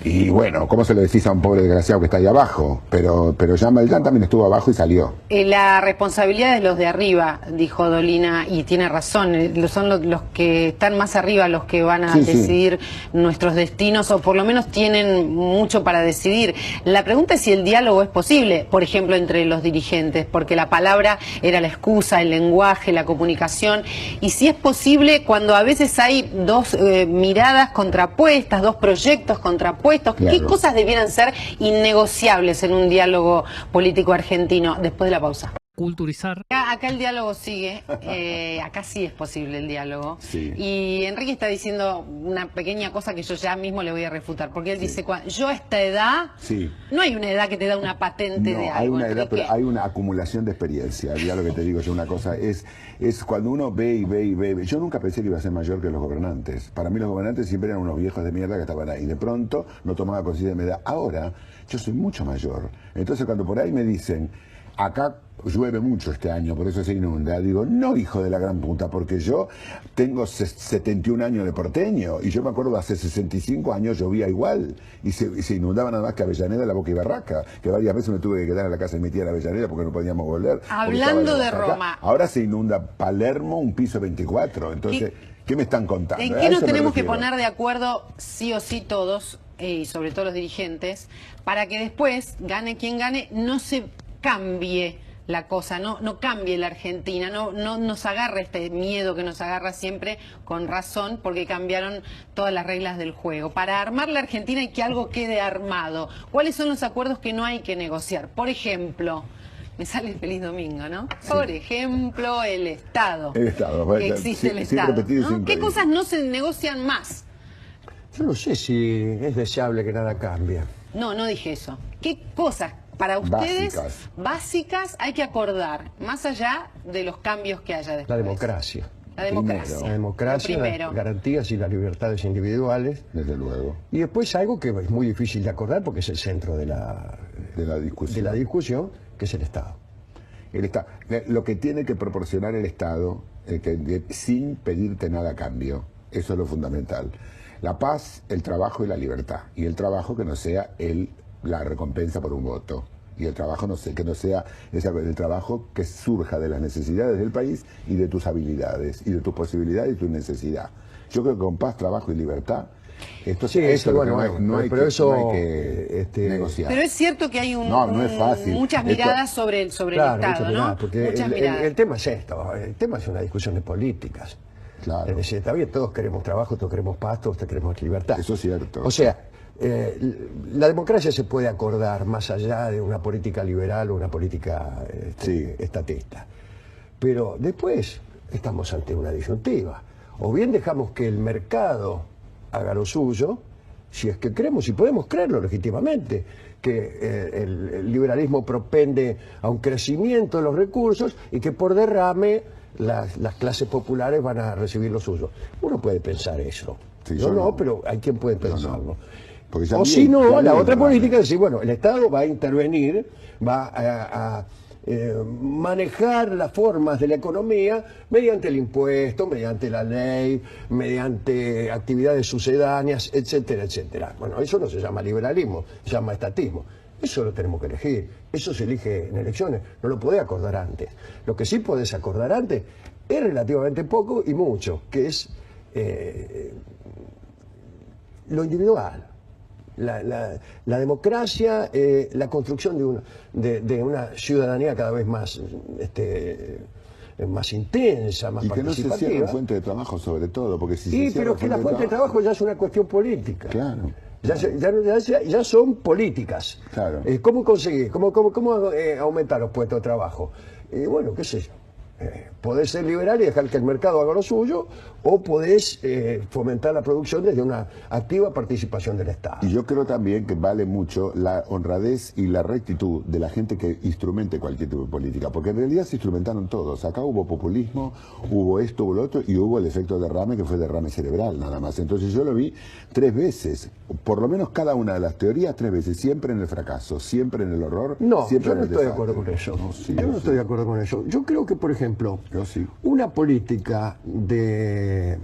Y bueno, ¿cómo se lo decís a un pobre desgraciado que está ahí abajo? Pero Jean Valjean también estuvo abajo y salió. La responsabilidad es los de arriba, dijo Dolina, y tiene razón. Son los que están más arriba los que van a decidir nuestros destinos, o por lo menos tienen mucho para decidir. La pregunta es si el diálogo es posible, por ejemplo, entre los dirigentes, porque la palabra era la excusa, el lenguaje, la comunicación, y si es posible cuando a veces hay dos miradas contrapuestas, dos proyectos contrapuestos. ¿Qué cosas debieran ser innegociables en un diálogo político argentino? Después de la pausa. Culturizar. Acá el diálogo sigue, acá sí es posible el diálogo. Sí. Y Enrique está diciendo una pequeña cosa que yo ya mismo le voy a refutar, porque él dice, yo a esta edad, no hay una edad que te da una patente de algo. Hay una edad, pero hay una acumulación de experiencia. Ya lo que te digo yo, una cosa es cuando uno ve y ve y ve. Yo nunca pensé que iba a ser mayor que los gobernantes. Para mí los gobernantes siempre eran unos viejos de mierda que estaban ahí. De pronto no tomaba conciencia de mi edad. Ahora yo soy mucho mayor. Entonces cuando por ahí me dicen, acá llueve mucho este año, por eso se inunda. Digo, no, hijo de la gran puta, porque yo tengo 71 años de porteño, y yo me acuerdo de hace 65 años llovía igual, y se inundaba nada más que Avellaneda, La Boca y Barraca, que varias veces me tuve que quedar en la casa de mi tía en Avellaneda porque no podíamos volver. Hablando de Roma. Ahora se inunda Palermo, un piso 24, entonces, ¿qué me están contando? ¿En qué nos tenemos que poner de acuerdo, sí o sí todos, y sobre todo los dirigentes, para que después, gane quien gane, no se cambie la cosa, no cambie la Argentina, no nos agarra este miedo que nos agarra siempre, con razón, porque cambiaron todas las reglas del juego? Para armar la Argentina y que algo quede armado, ¿cuáles son los acuerdos que no hay que negociar? Por ejemplo, me sale el Feliz Domingo, ¿no? Sí. Por ejemplo, el Estado. El Estado. Que existe el Estado, ¿no? ¿Qué cosas no se negocian más? Yo no sé si es deseable que nada cambie. No dije eso. ¿Qué cosas para ustedes básicas hay que acordar, más allá de los cambios que haya después? La democracia. La democracia. La democracia, las garantías y las libertades individuales. Desde luego. Y después algo que es muy difícil de acordar porque es el centro de la discusión, que es el Estado. El Estado. Lo que tiene que proporcionar el Estado, sin pedirte nada a cambio, eso es lo fundamental. La paz, el trabajo y la libertad. Y el trabajo que no sea la recompensa por un voto. Y el trabajo que no sea el trabajo que surja de las necesidades del país y de tus habilidades, y de tus posibilidades y tu necesidad. Yo creo que con paz, trabajo y libertad, esto sí, no hay que negociar. Pero es cierto que hay no es fácil. Muchas miradas sobre el Estado, ¿no? Porque el tema es esto, el tema es una discusión de políticas. Claro. Es decir, está bien, todos queremos trabajo, todos queremos paz, todos queremos libertad. Eso es cierto. O sea, la democracia se puede acordar más allá de una política liberal o una política estatista. Pero después estamos ante una disyuntiva. O bien dejamos que el mercado haga lo suyo, si es que creemos, y podemos creerlo legítimamente, que el liberalismo propende a un crecimiento de los recursos y que por derrame las clases populares van a recibir lo suyo. Uno puede pensar eso. Sí, yo no, pero hay quien puede pensarlo. O si no, la otra política es decir, bueno, el Estado va a intervenir, va a manejar las formas de la economía mediante el impuesto, mediante la ley, mediante actividades sucedáneas, etcétera, etcétera. Bueno, eso no se llama liberalismo, se llama estatismo. Eso lo tenemos que elegir, eso se elige en elecciones, no lo podés acordar antes. Lo que sí podés acordar antes es relativamente poco y mucho, que es lo individual. La democracia, la construcción de una ciudadanía cada vez más intensa, más participativa. Y que no se cierre fuente de trabajo sobre todo, porque si sí, pero que la fuente de trabajo ya es una cuestión política. Claro. Ya son políticas. Claro. ¿Cómo conseguir? ¿Cómo aumentar los puestos de trabajo? Bueno, qué sé yo. Podés ser liberal y dejar que el mercado haga lo suyo, o podés fomentar la producción desde una activa participación del Estado. Y yo creo también que vale mucho la honradez y la rectitud de la gente que instrumente cualquier tipo de política, porque en realidad se instrumentaron todos. Acá hubo populismo, hubo esto, hubo lo otro, y hubo el efecto derrame, que fue derrame cerebral nada más. Entonces yo lo vi 3 veces, por lo menos cada una de las teorías 3 veces, siempre en el fracaso, siempre en el horror, siempre en el desastre. Yo no estoy de acuerdo con eso. Yo no estoy de acuerdo con eso. Yo creo que, por ejemplo, una política de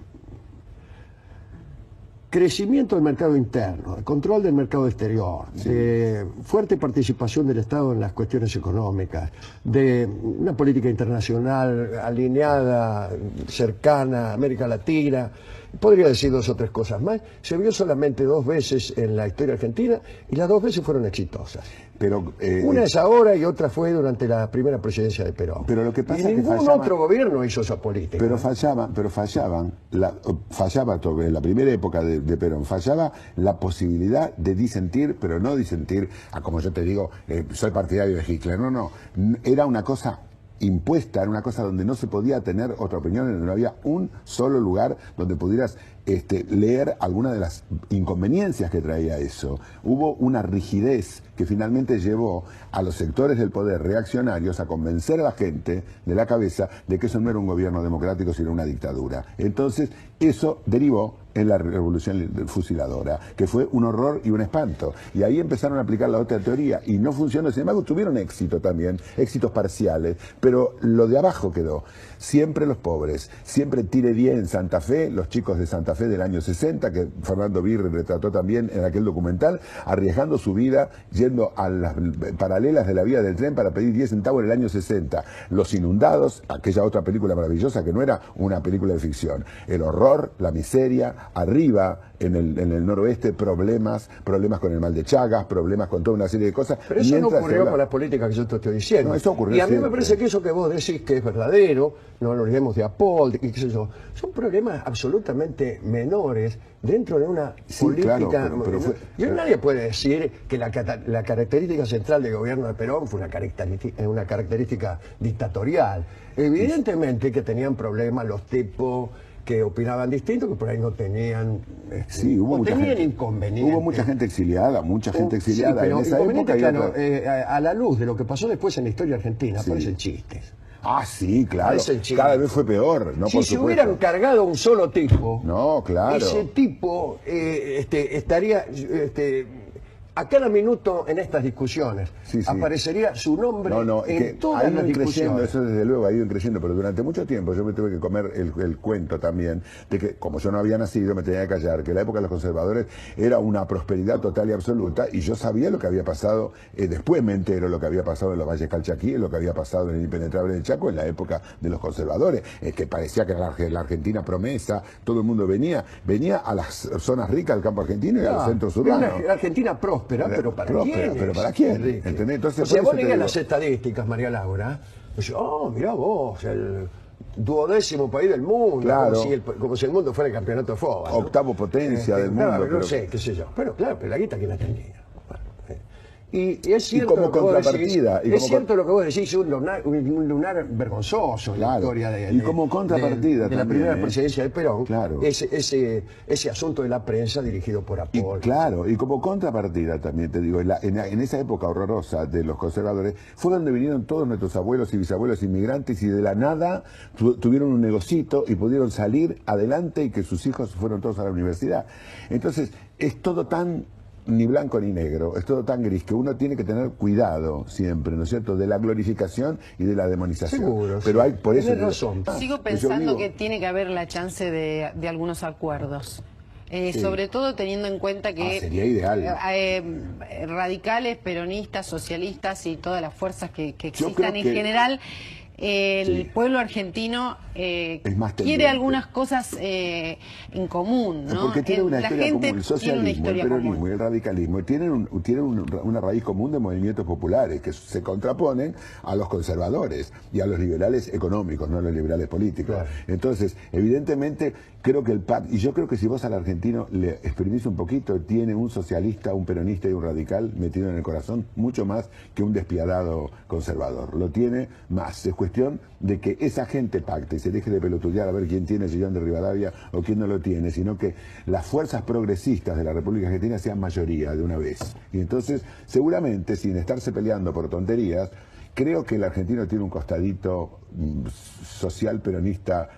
crecimiento del mercado interno, de control del mercado exterior, de fuerte participación del Estado en las cuestiones económicas, de una política internacional alineada, cercana a América Latina, podría decir 2 o 3 cosas más, se vio solamente 2 veces en la historia argentina y las 2 veces fueron exitosas. Pero, una es ahora y otra fue durante la primera presidencia de Perón. Pero lo que pasa y ningún otro gobierno hizo esa política. Pero fallaba en la primera época de Perón, fallaba la posibilidad de disentir, pero no disentir, como yo te digo, soy partidario de Hitler. No, era una cosa impuesta, era una cosa donde no se podía tener otra opinión, donde no había un solo lugar donde pudieras leer alguna de las inconveniencias que traía eso. Hubo una rigidez que finalmente llevó a los sectores del poder reaccionarios a convencer a la gente de la cabeza de que eso no era un gobierno democrático, sino una dictadura. Entonces, eso derivó en la revolución fusiladora, que fue un horror y un espanto. Y ahí empezaron a aplicar la otra teoría, y no funcionó. Sin embargo, tuvieron éxito también, éxitos parciales, pero lo de abajo quedó. Siempre los pobres, siempre tire 10 en Santa Fe, los chicos de Santa Fe del año 60, que Fernando Birri retrató también en aquel documental, arriesgando su vida, yendo a las paralelas de la vía del tren para pedir 10 centavos en el año 60. Los inundados, aquella otra película maravillosa que no era una película de ficción. El horror, la miseria, arriba en el noroeste, problemas con el mal de Chagas, problemas con toda una serie de cosas. Pero eso no ocurrió con las políticas que yo te estoy diciendo. No, eso ocurrió y a mí siempre. Me parece que eso que vos decís que es verdadero, no nos olvidemos de Apol, y qué sé yo, son problemas absolutamente menores dentro de una política. Claro, pero nadie puede decir que la característica central del gobierno de Perón fue una característica dictatorial. Evidentemente que tenían problemas los tipos que opinaban distinto, que por ahí no tenían, tenían inconvenientes. Hubo mucha gente exiliada, pero en esa época. Claro, a la luz de lo que pasó después en la historia argentina, aparecen chistes. Ah, sí, claro. Cada vez fue peor, ¿no? Si se hubieran cargado a un solo tipo, no, claro, ese tipo estaría a cada minuto en estas discusiones. Aparecería su nombre en todas las discusiones. Eso desde luego ha ido creciendo, pero durante mucho tiempo yo me tuve que comer el cuento también de que, como yo no había nacido, me tenía que callar, que la época de los conservadores era una prosperidad total y absoluta, y yo sabía lo que había pasado, después me entero lo que había pasado en los Valles Calchaquíes, lo que había pasado en el Impenetrable del Chaco en la época de los conservadores, que parecía que era la Argentina promesa, todo el mundo venía a las zonas ricas del campo argentino y a los centros urbanos. La Argentina próspera, pero ¿para quién? ¿Pero para quién? ¿Entendés? Entonces, o sea, vos leías las estadísticas, María Laura, pues, mirá vos, el 12º país del mundo, claro, como si el mundo fuera el campeonato de fútbol, ¿no? Octavo potencia del mundo. No sé, qué sé yo. Pero claro, pero la guita que la tenía. Y es cierto, como contrapartida, es cierto lo que vos decís, un lunar vergonzoso en la historia de como contrapartida de la primera presidencia de Perón, claro, ese asunto de la prensa dirigido por Apolo. Claro, y como contrapartida también te digo, en esa época horrorosa de los conservadores, fue donde vinieron todos nuestros abuelos y bisabuelos inmigrantes y de la nada tuvieron un negocito y pudieron salir adelante y que sus hijos fueron todos a la universidad. Entonces, es todo tan ni blanco ni negro, es todo tan gris que uno tiene que tener cuidado siempre, ¿no es cierto?, de la glorificación y de la demonización. Seguro, pero hay por eso razón. Sigo pensando que tiene que haber la chance de algunos acuerdos. Sobre todo teniendo en cuenta que sería ideal. Radicales, peronistas, socialistas y todas las fuerzas que existan en general, el pueblo argentino quiere algunas cosas en común, ¿no? Porque tiene una historia común, el socialismo, el peronismo común y el radicalismo tienen una raíz común de movimientos populares que se contraponen a los conservadores y a los liberales económicos, no a los liberales políticos. Claro. Entonces, evidentemente, creo que el pacto, y yo creo que si vos al argentino le exprimís un poquito, tiene un socialista, un peronista y un radical metido en el corazón mucho más que un despiadado conservador. Lo tiene más. Es cuestión de que esa gente pacte y se deje de pelotudear a ver quién tiene el sillón de Rivadavia o quién no lo tiene, sino que las fuerzas progresistas de la República Argentina sean mayoría de una vez. Y entonces, seguramente, sin estarse peleando por tonterías, creo que el argentino tiene un costadito social peronista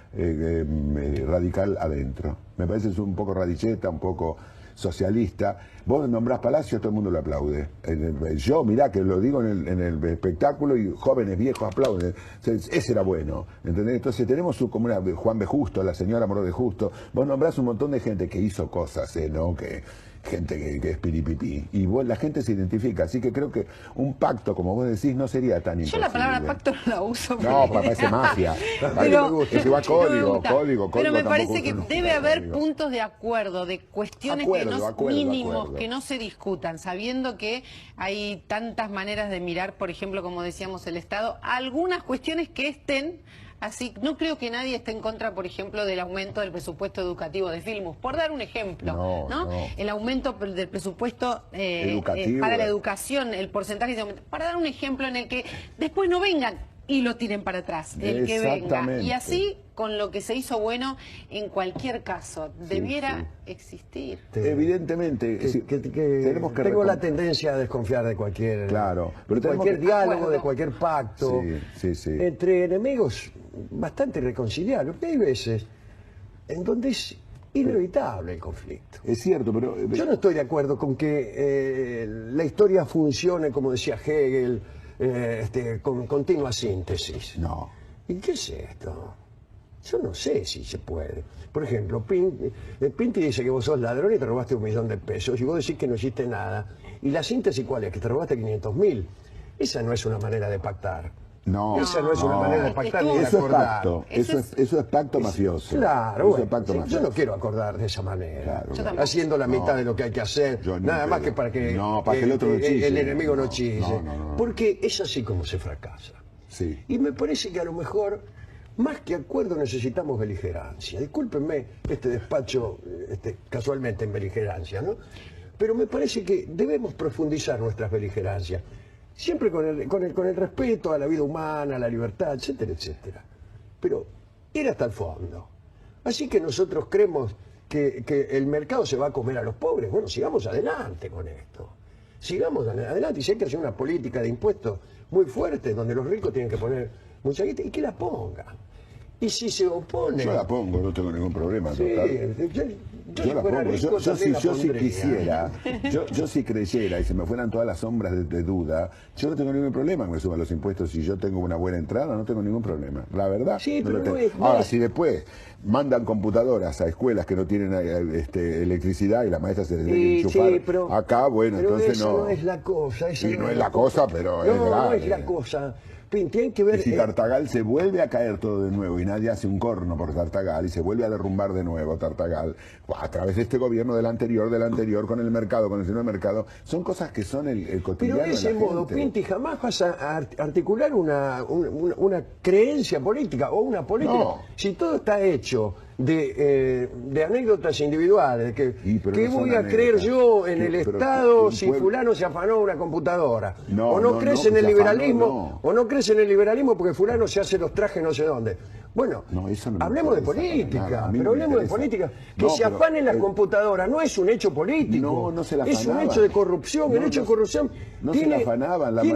radical adentro. Me parece es un poco radiceta, un poco socialista. Vos nombrás Palacio, todo el mundo lo aplaude. Yo, mirá, que lo digo en el espectáculo y jóvenes viejos aplauden. Ese era bueno, ¿entendés? Entonces tenemos como una Juan B. Justo, la señora Moró de Justo. Vos nombrás un montón de gente que hizo cosas, ¿no? Gente que es piripipí. Y la gente se identifica. Así que creo que un pacto, como vos decís, no sería tan imposible. Yo la palabra pacto no la uso. No, parece mafia. Pero, es igual código. Pero me parece que debe haber puntos de acuerdo, de cuestiones mínimos que no se discutan, sabiendo que hay tantas maneras de mirar, por ejemplo, como decíamos, el Estado, algunas cuestiones que estén. Así, no creo que nadie esté en contra, por ejemplo, del aumento del presupuesto educativo de Filmus, por dar un ejemplo, ¿no? El aumento del presupuesto para la educación, el porcentaje de aumento, para dar un ejemplo en el que después no vengan y lo tiren para atrás, el que venga. Y así, con lo que se hizo bueno, en cualquier caso, debiera existir. Evidentemente, tenemos que tengo la tendencia a desconfiar de cualquier, pero de cualquier diálogo, de cualquier pacto, sí. entre enemigos bastante irreconciliables. Hay veces en donde es inevitable el conflicto. Es cierto, pero yo no estoy de acuerdo con que la historia funcione, como decía Hegel, con continua síntesis. No. ¿Y qué es esto? Yo no sé si se puede. Por ejemplo, Pinti dice que vos sos ladrón y te robaste $1.000.000 de pesos, y vos decís que no hiciste nada. ¿Y la síntesis cuál es? Que te robaste 500.000. Esa no es una manera de pactar. No, esa no es una manera de pactar ni de eso acordar. Es pacto. Eso es pacto mafioso. Claro, eso es pacto mafioso. Yo no quiero acordar de esa manera. Claro. Haciendo la mitad de lo que hay que hacer, nada más que para que, el otro no chille. El enemigo no chille. No. Porque es así como se fracasa. Sí. Y me parece que a lo mejor, más que acuerdo, necesitamos beligerancia. Discúlpenme este despacho casualmente en beligerancia, ¿no? Pero me parece que debemos profundizar nuestras beligerancias. Siempre con el respeto a la vida humana, a la libertad, etcétera, etcétera. Pero ir hasta el fondo. Así que nosotros creemos que el mercado se va a comer a los pobres. Bueno, sigamos adelante con esto. Sigamos adelante. Y si hay que hacer una política de impuestos muy fuerte, donde los ricos tienen que poner mucha guita y que la ponga. Y si se opone... Yo la pongo, no tengo ningún problema. Sí, yo la pongo. Yo si quisiera, yo si creyera y se me fueran todas las sombras de duda, yo no tengo ningún problema que me suban los impuestos. Si yo tengo una buena entrada, no tengo ningún problema. La verdad. Sí, no pero Ahora, si después mandan computadoras a escuelas que no tienen electricidad y las maestras se les tienen que enchufar, pero, acá, bueno, pero entonces eso no es la cosa. Sí, no es la cosa, pero es grave. No es la cosa. Tienen que ver... Y si Tartagal se vuelve a caer todo de nuevo y nadie hace un corno por Tartagal y se vuelve a derrumbar de nuevo Tartagal, a través de este gobierno del anterior, con el mercado, con el señor mercado, son cosas que son el cotidiano. Pero de ese modo, Pinti, jamás vas a articular una creencia política o una política. No. Si todo está hecho de anécdotas individuales, ¿qué voy a creer yo en el Estado si fulano se afanó una computadora? O no crees en el liberalismo, o no crees en el liberalismo porque fulano se hace los trajes no sé dónde. Bueno, hablemos de política, pero hablemos de política. Que se afanen las computadoras no es un hecho político, no se la afanaban. Es un hecho de corrupción. El hecho de corrupción tiene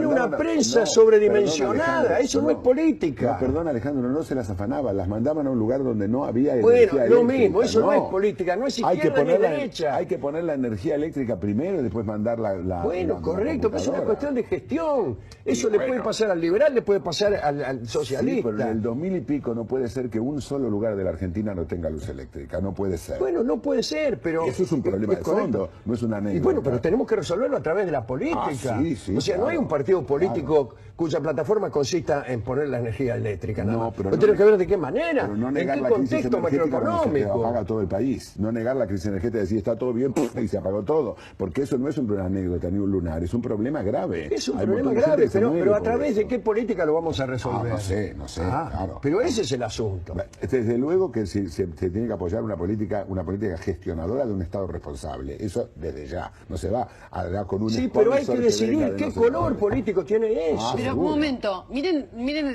una prensa sobredimensionada, eso no es política. No, perdón, Alejandro, no se las afanaban, las mandaban a un lugar donde no había energía eléctrica. Lo mismo, eso no es política, no es izquierda ni derecha. Hay que poner la energía eléctrica primero y después mandar la correcto, pero es una cuestión de gestión. Eso le puede pasar al liberal, le puede pasar al socialista. Sí, pero en el 2000 y pico no puede ser que un solo lugar de la Argentina no tenga luz eléctrica, no puede ser. Bueno, no puede ser, pero... Eso es un problema de fondo, no es una anécdota. Y bueno, pero tenemos que resolverlo a través de la política. O sea, no hay un partido político cuya plataforma consista en poner la energía eléctrica. No, pero tenemos que ver de qué manera, en qué contexto macroeconómico. Se apaga todo el país. No negar la crisis energética y decir está todo bien y se apagó todo. Porque eso no es una anécdota ni un lunar, es un problema grave. Es un problema grave, pero a través de qué política lo vamos a resolver. No sé, claro. Pero ese es el asunto. Desde luego que se tiene que apoyar una política gestionadora de un Estado responsable. Eso desde ya. No se va a dar con un... Sí, pero hay que decidir qué color político tiene eso. Pero un momento, miren,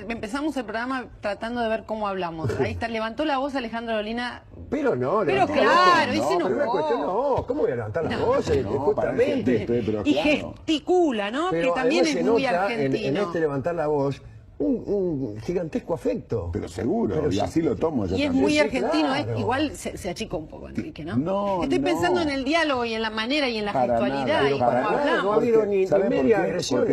empezamos el programa tratando de ver cómo hablamos. Ahí está, levantó la voz Alejandro Dolina. Pero claro, y se pero una cuestión ¿cómo voy a levantar la voz? Justamente. Y gesticula, ¿no? Pero que también es muy argentino. En este levantar la voz, un gigantesco afecto. Pero seguro, y así lo tomo yo. Y también. es muy argentino, igual se achicó un poco, Enrique, ¿no? Estoy pensando en el diálogo y en la manera y en la gestualidad y cómo hablamos. No ha habido ni media agresión.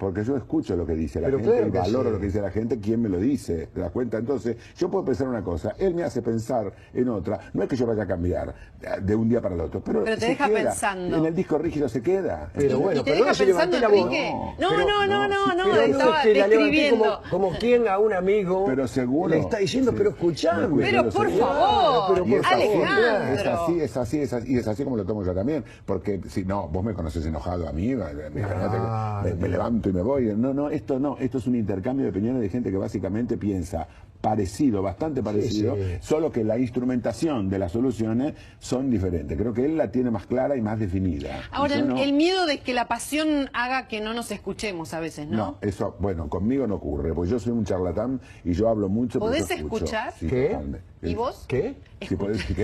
Porque yo escucho lo que dice la gente y valoro lo que dice la gente, quién me lo dice, ¿te das cuenta? Entonces, yo puedo pensar una cosa, él me hace pensar en otra, no es que yo vaya a cambiar de un día para el otro, pero te deja pensando. En el disco rígido se queda. Pero bueno, te deja pensando, Enrique. No, estaba describiendo. Como quien a un amigo pero seguro, le está diciendo, pero escuchame. Pero por favor, Alejandro. Es así como lo tomo yo también, porque si no, vos me conoces enojado a mí, me levanto y me voy. No, esto es un intercambio de opiniones de gente que básicamente piensa bastante parecido, solo que la instrumentación de las soluciones son diferentes. Creo que él la tiene más clara y más definida. Ahora, el miedo de que la pasión haga que no nos escuchemos a veces, ¿no? No, eso, bueno, conmigo no ocurre, porque yo soy un charlatán y yo hablo mucho. ¿Podés escuchar? Sí, ¿Qué? Totalmente. ¿Y vos? ¿Qué? ¿Sí podés? ¿Qué?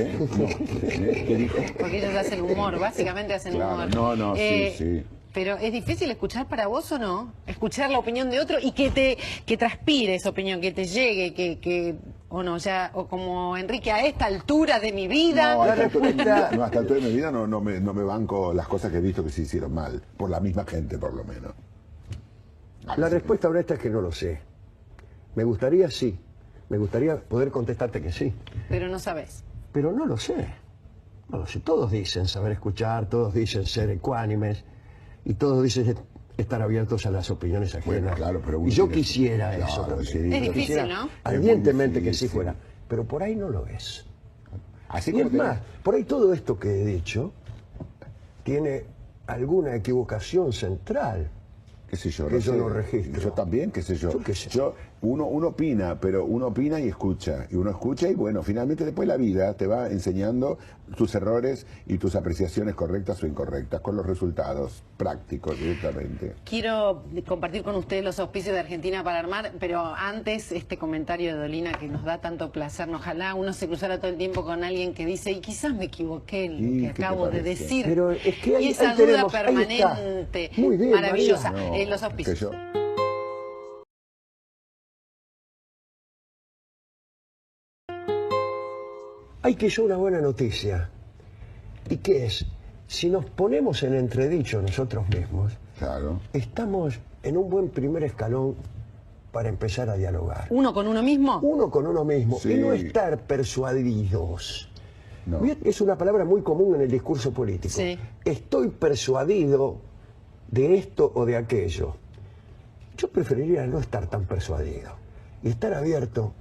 ¿Qué dijo? Porque ellos hacen humor, básicamente hacen humor. No, sí. Pero ¿es difícil escuchar para vos o no? Escuchar la opinión de otro y que transpire esa opinión, que te llegue, o no, o como Enrique, a esta altura de mi vida. No, a esta altura de mi vida no me banco las cosas que he visto que se hicieron mal, por la misma gente por lo menos. La respuesta honesta es que no lo sé. Me gustaría poder contestarte que sí. Pero no sabes. Pero no lo sé. No lo sé. Todos dicen saber escuchar, todos dicen ser ecuánimes. Y todos dicen estar abiertos a las opiniones ajenas. Bueno, claro, pero y yo quisiera eso. Sí, es difícil, ¿no? Ardientemente que sí fuera. Pero por ahí no lo es. Así y es más, por ahí todo esto que he dicho tiene alguna equivocación central. Qué sé yo, que yo no registro. Yo también, qué sé yo. Yo qué sé. Uno opina, pero uno opina y escucha. Y uno escucha y bueno, finalmente después la vida te va enseñando tus errores y tus apreciaciones correctas o incorrectas con los resultados prácticos directamente. Quiero compartir con ustedes los auspicios de Argentina para Armar, pero antes este comentario de Dolina que nos da tanto placer. Ojalá uno se cruzara todo el tiempo con alguien que dice, y quizás me equivoqué en lo que acabo de decir. Pero es que y esa duda permanente, muy bien, maravillosa. María. Los auspicios. hay quizá una buena noticia. ¿Y qué es? Si nos ponemos en entredicho nosotros mismos, claro, estamos en un buen primer escalón para empezar a dialogar. ¿Uno con uno mismo? Uno con uno mismo, sí, y no estar persuadidos. no. Es una palabra muy común en el discurso político. Sí. Estoy persuadido de esto o de aquello. Yo preferiría no estar tan persuadido y estar abierto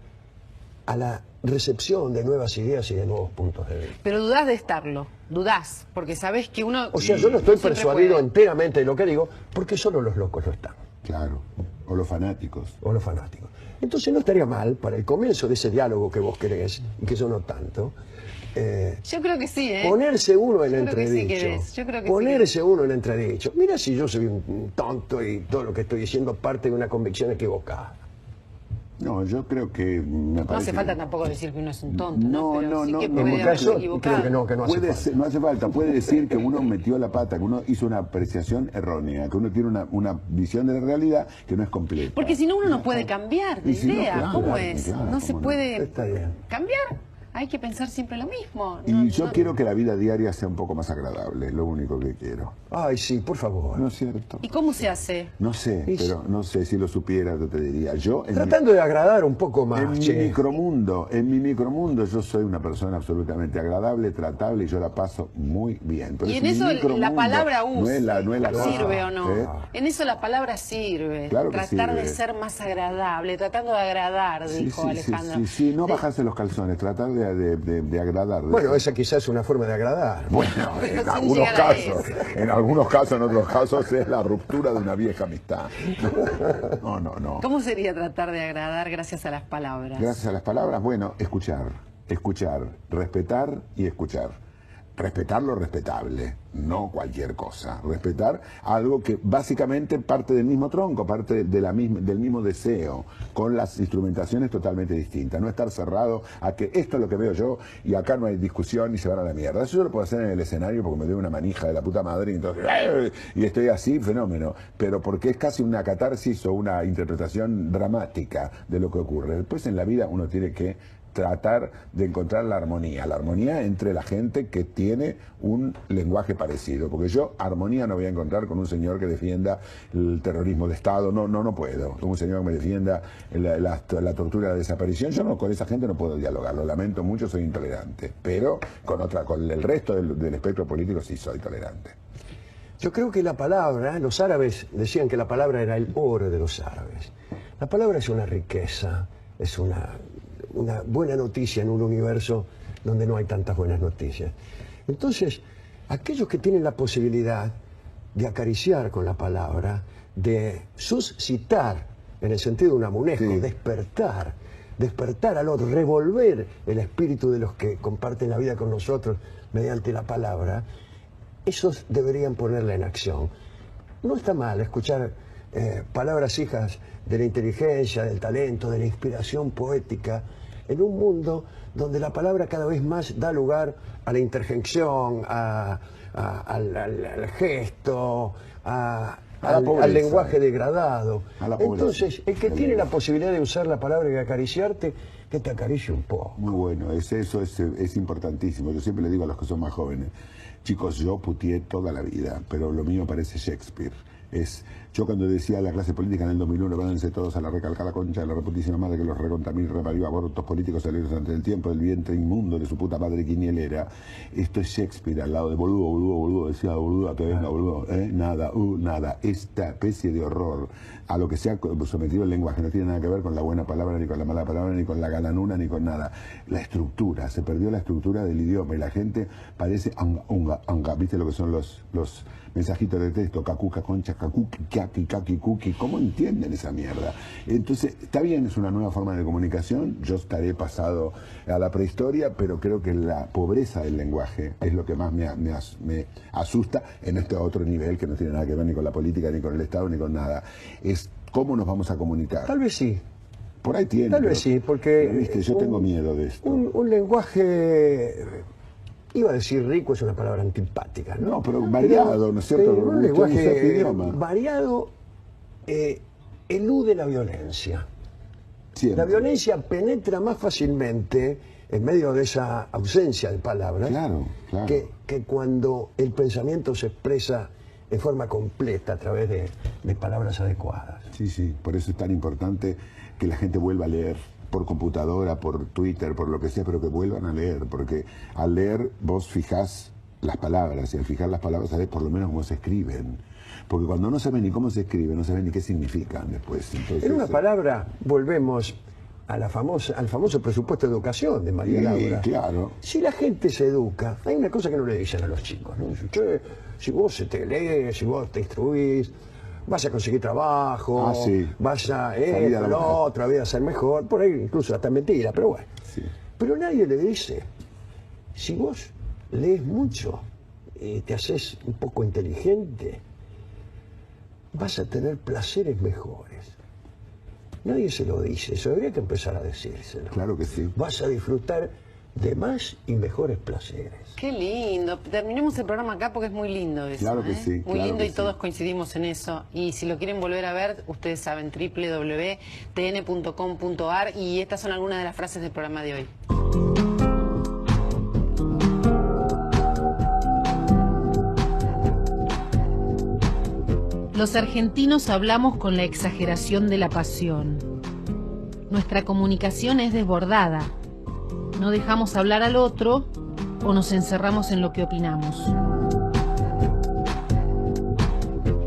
a la recepción de nuevas ideas y de nuevos puntos de vista. Pero dudás de estarlo, dudás, porque sabés que uno... O sea, yo no estoy siempre persuadido puede. enteramente de lo que digo, porque solo los locos lo están. Claro, o los fanáticos. O los fanáticos. Entonces no estaría mal, para el comienzo de ese diálogo que vos querés, y que yo no tanto, Yo creo que sí, ¿eh? ponerse uno en Yo creo que sí entredicho. querés, yo creo que sí Ponerse uno en entredicho. Mira si yo soy un tonto y todo lo que estoy diciendo parte de una convicción equivocada. No, yo creo que me No parece hace falta que- tampoco decir que uno es un tonto, ¿no? No, Pero no, sí no, que no. En mi podría caso, haberse equivocado. creo que no hace Puede falta. ser, no hace falta, puede decir que uno metió la pata, que uno hizo una apreciación errónea, que uno tiene una visión de la realidad que no es completa. Porque si no uno no puede cambiar de Y si no, idea. claro, ¿Cómo claro, es? claro, No se cómo no. puede Está bien. cambiar. Hay que pensar siempre lo mismo. Y No- yo no- quiero que la vida diaria sea un poco más agradable, es lo único que quiero. Ay, sí, por favor. ¿No es cierto? ¿Y cómo se hace? No sé, Y- pero no sé, si lo supiera yo te diría. Yo Tratando de agradar un poco en más, mi che. en mi micromundo yo soy una persona absolutamente agradable, tratable y yo la paso muy bien. Pero Y es en mi eso la micromundo, palabra no es la cosa, sirve o no. ¿eh? En eso la palabra sirve. Claro que Tratar de sirve. ser más agradable, tratando de agradar, Sí, dijo sí, Alejandro. sí, no bajarse los calzones, tratar de agradar. Bueno, esa quizás es una forma de agradar. Bueno, Pero en sin algunos llegar a casos, en algunos casos, en otros casos es la ruptura de una vieja amistad. No, no, no. ¿Cómo sería tratar de agradar gracias a las palabras? Gracias a las palabras, bueno, escuchar, respetar y escuchar. Respetar lo respetable, no cualquier cosa. Respetar algo que básicamente parte del mismo tronco, parte de del mismo deseo, con las instrumentaciones totalmente distintas. No estar cerrado a que esto es lo que veo yo y acá no hay discusión y se van a la mierda. Eso yo lo puedo hacer en el escenario porque me doy una manija de la puta madre y entonces y estoy así, fenómeno. Pero porque es casi una catarsis o una interpretación dramática de lo que ocurre. Después en la vida uno tiene que tratar de encontrar la armonía entre la gente que tiene un lenguaje parecido, porque yo armonía no voy a encontrar con un señor que defienda el terrorismo de Estado, no puedo, con un señor que me defienda la tortura, la desaparición, yo no, con esa gente no puedo dialogar, lo lamento mucho, soy intolerante, pero con el resto del espectro político sí soy tolerante. Yo creo que la palabra, los árabes decían que la palabra era el oro de los árabes. La palabra es una riqueza, es una buena noticia en un universo donde no hay tantas buenas noticias. Entonces, aquellos que tienen la posibilidad de acariciar con la palabra, de suscitar, en el sentido de un amunesco, Sí. despertar al otro, revolver el espíritu de los que comparten la vida con nosotros mediante la palabra, esos deberían ponerla en acción. No está mal escuchar palabras hijas de la inteligencia, del talento, de la inspiración poética, en un mundo donde la palabra cada vez más da lugar a la interjección, al gesto, al lenguaje degradado. A la pobreza. Entonces, el que tiene la posibilidad de usar la palabra y acariciarte, que te acaricie un poco. Muy bueno, eso es importantísimo. Yo siempre le digo a los que son más jóvenes, chicos, yo puteé toda la vida, pero lo mío parece Shakespeare. Yo cuando decía a la clase política en el 2001, váyanse todos a la recalcada concha de la reputísima madre que los recontamil, reparió abortos políticos salidos antes del tiempo, del vientre inmundo de su puta madre quinielera. Esto es Shakespeare al lado de boludo, decía boludo, todavía no boludo, nada. Esta especie de horror a lo que se ha sometido el lenguaje no tiene nada que ver con la buena palabra, ni con la mala palabra, ni con la galanuna, ni con nada. La estructura, se perdió la estructura del idioma y la gente parece anga, ¿viste lo que son los mensajitos de texto? Cacuca, concha, cacuqui, kaki, cuki, ¿cómo entienden esa mierda? Entonces, está bien, es una nueva forma de comunicación, yo estaré pasado a la prehistoria, pero creo que la pobreza del lenguaje es lo que más me asusta en este otro nivel que no tiene nada que ver ni con la política, ni con el Estado, ni con nada. Es cómo nos vamos a comunicar. Tal vez sí. Por ahí tiene. Tal vez sí, porque pero, viste, yo tengo miedo de esto. Un lenguaje, iba a decir rico, es una palabra antipática, ¿no? No, pero variado, ¿no es cierto? Un Usted usa este lenguaje idioma. variado elude la violencia. Siempre. La violencia penetra más fácilmente en medio de esa ausencia de palabras, claro. que cuando el pensamiento se expresa en forma completa a través de palabras adecuadas. Sí, por eso es tan importante que la gente vuelva a leer por computadora, por Twitter, por lo que sea, pero que vuelvan a leer, porque al leer vos fijás las palabras, y al fijar las palabras sabés por lo menos cómo se escriben, porque cuando no sabes ni cómo se escribe, no sabes ni qué significan después. Entonces, en una palabra, volvemos a al famoso presupuesto de educación de María Laura. Claro. Si la gente se educa, hay una cosa que no le dicen a los chicos, ¿no? Dicen, che, si vos te lees, si vos te instruís, vas a conseguir trabajo, vas a otra vez a ser mejor, por ahí incluso hasta mentira, pero bueno. Sí. Pero nadie le dice, si vos lees mucho y te haces un poco inteligente, vas a tener placeres mejores. Nadie se lo dice, eso habría que empezar a decírselo. Claro que sí. Vas a disfrutar de más y mejores placeres. Qué lindo. Terminemos el programa acá porque es muy lindo eso. Claro que sí. Muy lindo y todos coincidimos en eso. Y si lo quieren volver a ver, ustedes saben, www.tn.com.ar, y estas son algunas de las frases del programa de hoy. Los argentinos hablamos con la exageración de la pasión. Nuestra comunicación es desbordada. No dejamos hablar al otro o nos encerramos en lo que opinamos.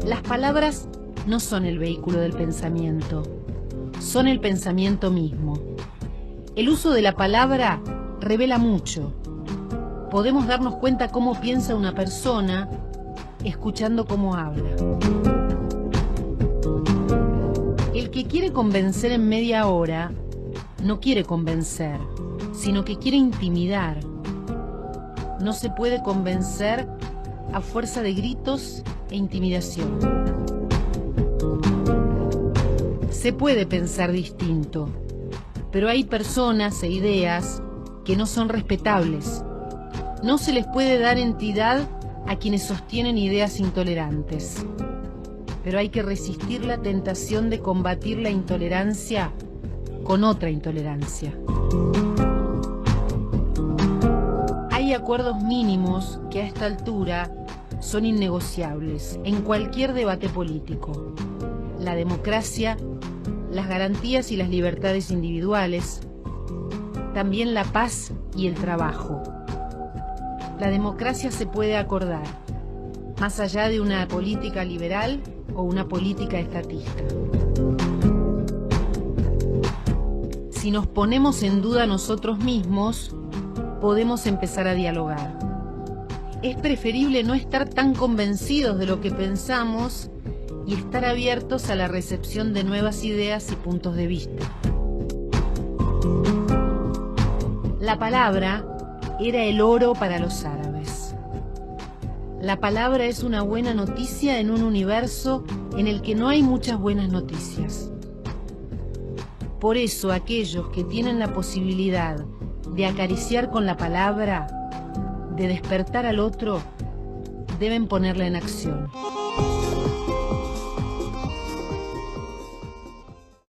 Las palabras no son el vehículo del pensamiento, son el pensamiento mismo. El uso de la palabra revela mucho. Podemos darnos cuenta cómo piensa una persona escuchando cómo habla. El que quiere convencer en media hora no quiere convencer, sino que quiere intimidar. No se puede convencer a fuerza de gritos e intimidación. Se puede pensar distinto, pero hay personas e ideas que no son respetables. No se les puede dar entidad a quienes sostienen ideas intolerantes. Pero hay que resistir la tentación de combatir la intolerancia con otra intolerancia. Hay acuerdos mínimos que a esta altura son innegociables en cualquier debate político. La democracia, las garantías y las libertades individuales, también la paz y el trabajo. La democracia se puede acordar, más allá de una política liberal o una política estatista. Si nos ponemos en duda nosotros mismos, podemos empezar a dialogar. Es preferible no estar tan convencidos de lo que pensamos y estar abiertos a la recepción de nuevas ideas y puntos de vista. La palabra era el oro para los árabes. La palabra es una buena noticia en un universo en el que no hay muchas buenas noticias. Por eso aquellos que tienen la posibilidad de acariciar con la palabra, de despertar al otro, deben ponerla en acción.